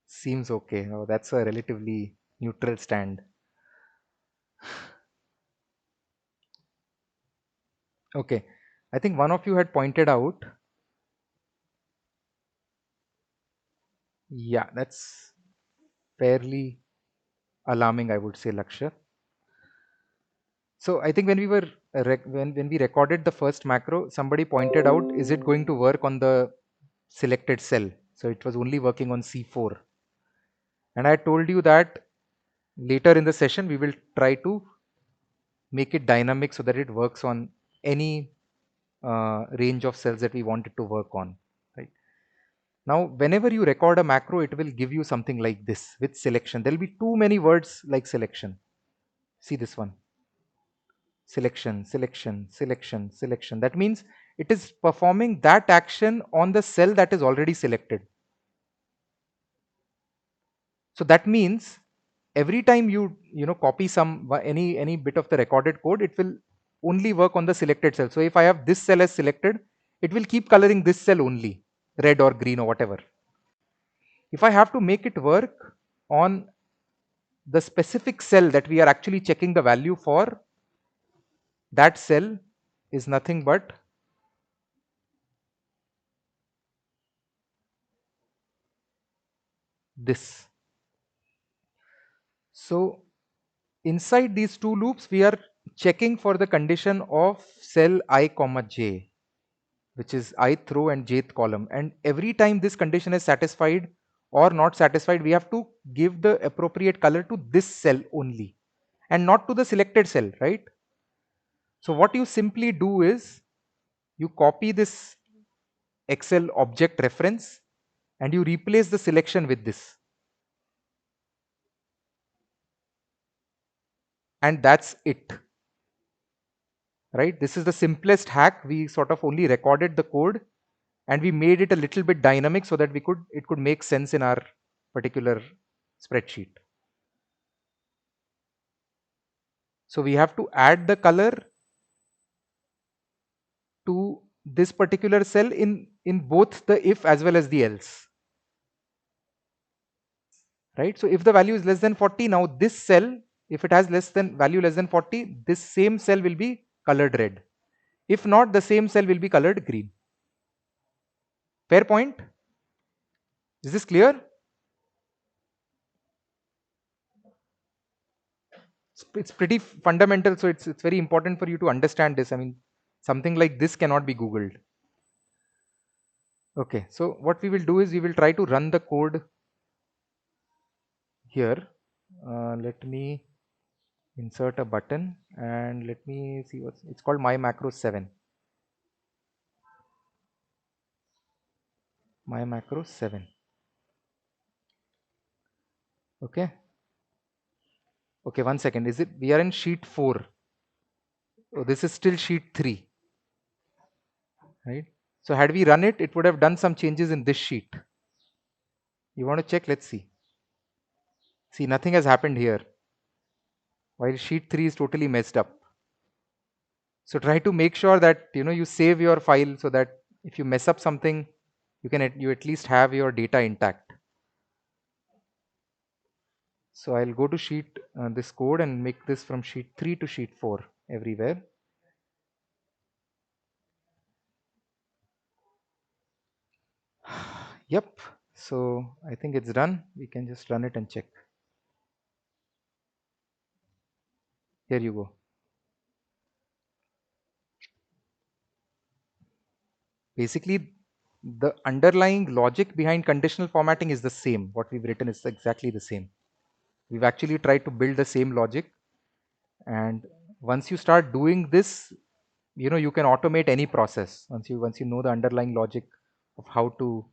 Seems okay. Oh, that's a relatively neutral stand. Okay. I think one of you had pointed out. Yeah, that's fairly alarming, I would say, Lakshya. So I think when we were when we recorded the first macro, somebody pointed out, is it going to work on the selected cell? So it was only working on C4. And I told you that later in the session we will try to make it dynamic so that it works on any range of cells that we want it to work on. Right. Now, whenever you record a macro, it will give you something like this with selection. There will be too many words like selection. See this one. Selection, selection, selection, selection. That means it is performing that action on the cell that is already selected. So that means every time you copy any bit of the recorded code, it will only work on the selected cell. So if I have this cell as selected, it will keep coloring this cell only, red or green or whatever. If I have to make it work on the specific cell that we are actually checking the value for, that cell is nothing but this. So inside these two loops, we are checking for the condition of cell I comma j, which is ith row and jth column. And every time this condition is satisfied or not satisfied, we have to give the appropriate color to this cell only and not to the selected cell, right? So what you simply do is you copy this Excel object reference and you replace the selection with this. And that's it, right? This is the simplest hack. We sort of only recorded the code and we made it a little bit dynamic so that it could make sense in our particular spreadsheet. So we have to add the color to this particular cell in both the if as well as the else, right? So if the value is less than 40, now this cell, if it has less than value less than 40, this same cell will be colored red. If not, the same cell will be colored green. Fair point? Is this clear? It's pretty fundamental, so it's very important for you to understand this. I mean, something like this cannot be googled. Okay, so what we will do is we will try to run the code here. Let me insert a button and let me see what's it's called my macro 7. My macro 7. Okay. Okay, 1 second. Is it we are in sheet 4? Oh, this is still sheet 3, right? So had we run it, it would have done some changes in this sheet. You want to check? Let's see. See, nothing has happened here, while sheet 3 is totally messed up. So try to make sure that you save your file so that if you mess up something, you at least have your data intact. So I'll go to sheet this code and make this from sheet 3 to sheet 4 everywhere. Yep. So I think it's done. We can just run it and check. Here you go. Basically, the underlying logic behind conditional formatting is the same. What we've written is exactly the same. We've actually tried to build the same logic. And once you start doing this, you can automate any process. Once you know the underlying logic of how to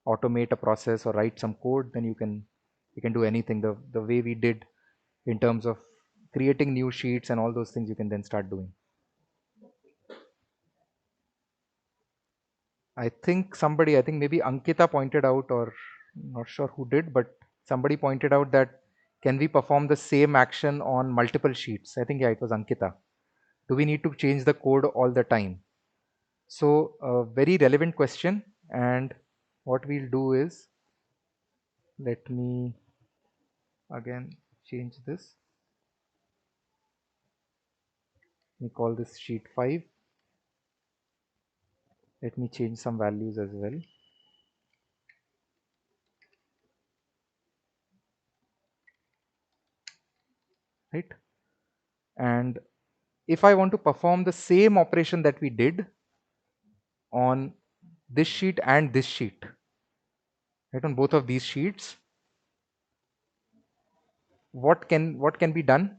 automate a process or write some code, then you can do anything the way we did in terms of creating new sheets and all those things. You can then start doing. I think maybe Ankita pointed out, or not sure who did, but somebody pointed out that can we perform the same action on multiple sheets? I think, yeah, it was Ankita. Do we need to change the code all the time? So, a very relevant question. And what we'll do is, let me again change this. We call this sheet 5. Let me change some values as well. Right? And if I want to perform the same operation that we did on this sheet and this sheet, right, on both of these sheets, what can be done?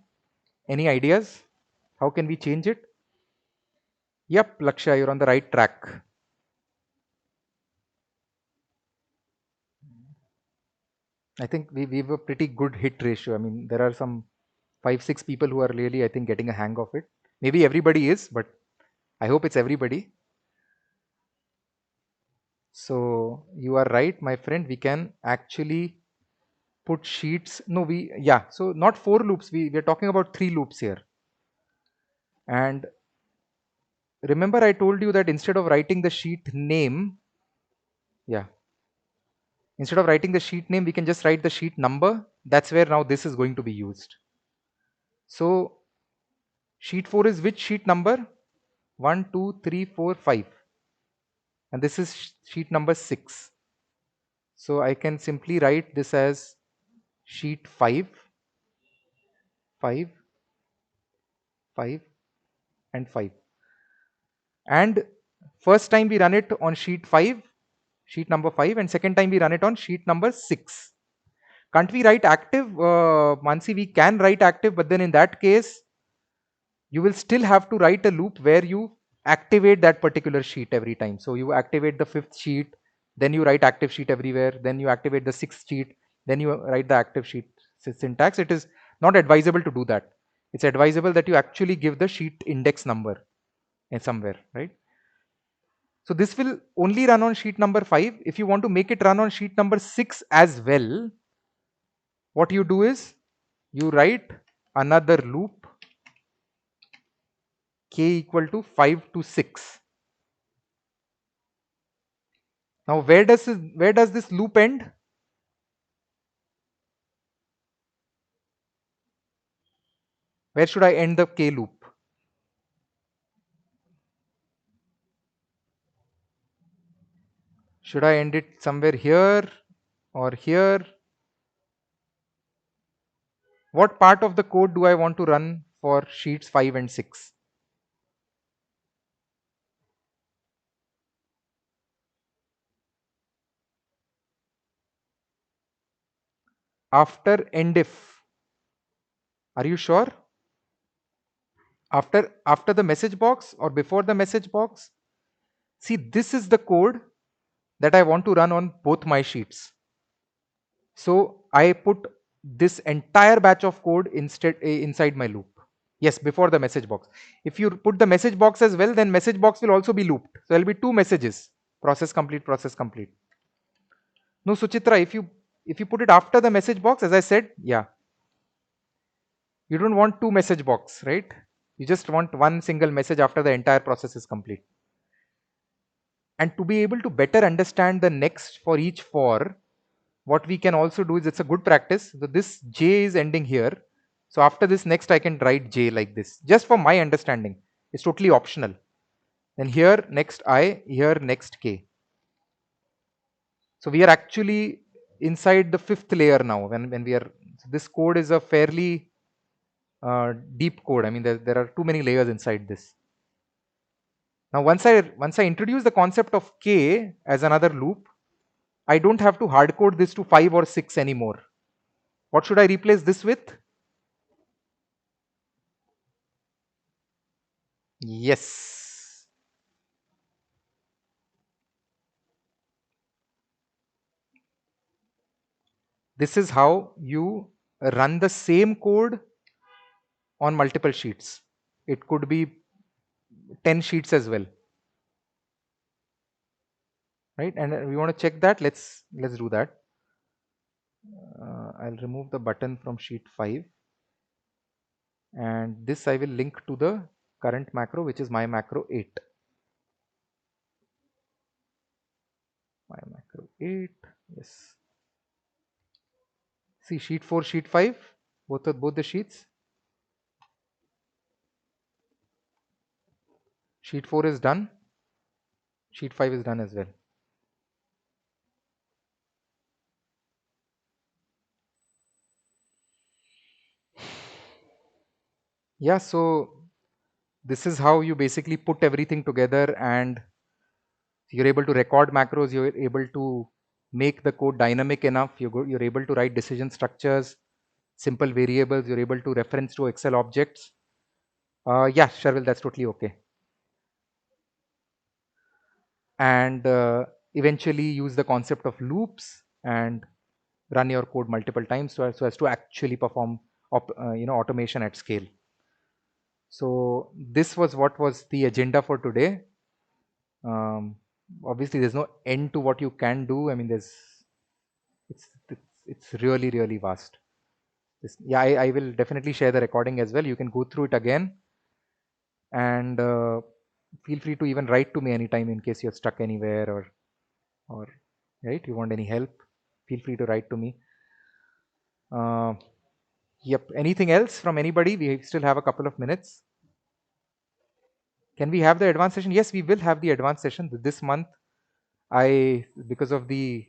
Any ideas? How can we change it? Yep, Lakshya, you're on the right track. I think we have a pretty good hit ratio. I mean, there are some 5-6 people who are really, I think, getting a hang of it. Maybe everybody is, but I hope it's everybody. So you are right, my friend. We can actually put sheets. No, yeah. So not 4 loops. We're talking about 3 loops here. And remember, I told you that instead of writing the sheet name, yeah, instead of writing the sheet name, we can just write the sheet number. That's where now this is going to be used. So sheet 4 is which sheet number? 1, 2, 3, 4, 5. And this is sheet number 6. So I can simply write this as sheet 5, 5, 5, and 5. And first time we run it on sheet 5, sheet number 5, and second time we run it on sheet number 6. Can't we write active? Mansi, we can write active, but then in that case, you will still have to write a loop where you activate that particular sheet every time. So you activate the 5th sheet, then you write active sheet everywhere, then you activate the 6th sheet, then you write the active sheet syntax. It is not advisable to do that. It's advisable that you actually give the sheet index number somewhere, right? So this will only run on sheet number 5. If you want to make it run on sheet number 6 as well, what you do is you write another loop k equal to 5 to 6. Now where does this loop end? Where should I end the K loop? Should I end it somewhere here or here? What part of the code do I want to run for sheets 5 and 6? After end if. Are you sure? After the message box or before the message box? See, this is the code that I want to run on both my sheets. So I put this entire batch of code inside my loop. Yes, before the message box. If you put the message box as well, then message box will also be looped. So there'll be two messages: process complete, process complete. No, Suchitra, if you put it after the message box, as I said, yeah, you don't want two message box, right? You just want one single message after the entire process is complete. And to be able to better understand the next for each for, what we can also do is, it's a good practice. So this J is ending here. So after this next, I can write J like this, just for my understanding. It's totally optional. Then here next I, here next K. So we are actually inside the fifth layer now. When we are, so this code is a fairly deep code. I mean, there are too many layers inside this. Now, once I introduce the concept of K as another loop, I don't have to hard code this to 5 or 6 anymore. What should I replace this with? Yes. This is how you run the same code on multiple sheets. It could be 10 sheets as well, right? And we want to check that. Let's do that. I'll remove the button from sheet 5, and this I will link to the current macro, which is my macro 8. My macro 8. Yes. See, sheet 4, sheet 5, both the sheets. Sheet 4 is done. Sheet 5 is done as well. Yeah, so this is how you basically put everything together, and you're able to record macros, you're able to make the code dynamic enough, you're able to write decision structures, simple variables, you're able to reference to Excel objects. Yeah, Sharvil, that's totally okay. And eventually use the concept of loops and run your code multiple times so as to actually perform automation at scale. So this was what was the agenda for today. Um, Obviously, there's no end to what you can do. I mean, it's really vast. Yeah, I will definitely share the recording as well. You can go through it again, and feel free to even write to me anytime in case you're stuck anywhere, or right, you want any help. Feel free to write to me. Uh, yep. Anything else from anybody? We still have a couple of minutes. Can we have the advanced session? Yes, we will have the advanced session this month. Because of the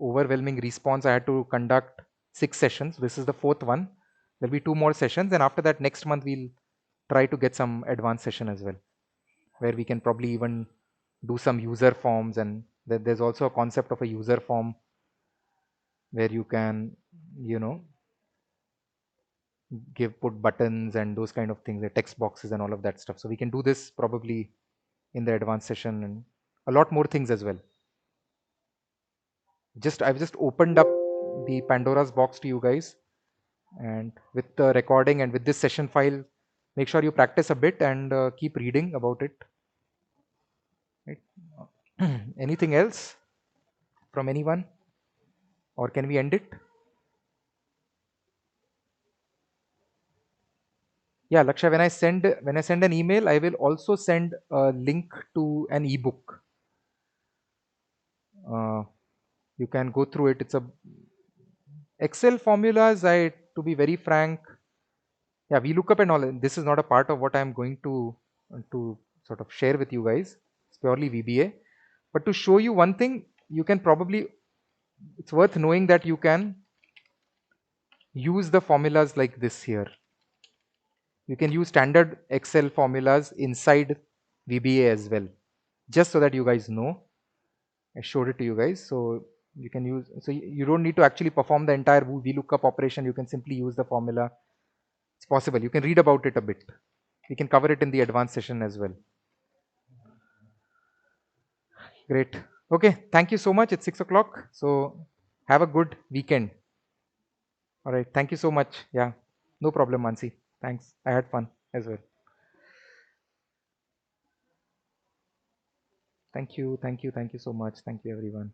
overwhelming response, I had to conduct 6 sessions. This is the fourth one. There'll be 2 more sessions, and after that, next month we'll try to get some advanced session as well, where we can probably even do some user forms, and there's also a concept of a user form where you can, you know, put buttons and those kind of things, the text boxes and all of that stuff. So we can do this probably in the advanced session, and a lot more things as well. I've just opened up the Pandora's box to you guys, and with the recording and with this session file, make sure you practice a bit and keep reading about it. Right? Anything else from anyone, or can we end it? Yeah, Laksha, when I send an email, I will also send a link to an ebook. Uh, you can go through it. It's a Excel formulas. To be very frank, yeah, we look up and all. This is not a part of what I'm going to sort of share with you guys. It's purely VBA. But to show you one thing, you can probably, it's worth knowing that you can use the formulas like this here. You can use standard Excel formulas inside VBA as well. Just so that you guys know, I showed it to you guys. So you can use, so you don't need to actually perform the entire VLOOKUP operation. You can simply use the formula. It's possible. You can read about it a bit. We can cover it in the advanced session as well. Great. Okay. Thank you so much. It's 6 o'clock. So have a good weekend. All right. Thank you so much. Yeah. No problem, Mansi. Thanks. I had fun as well. Thank you. Thank you. Thank you so much. Thank you, everyone.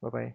Bye bye.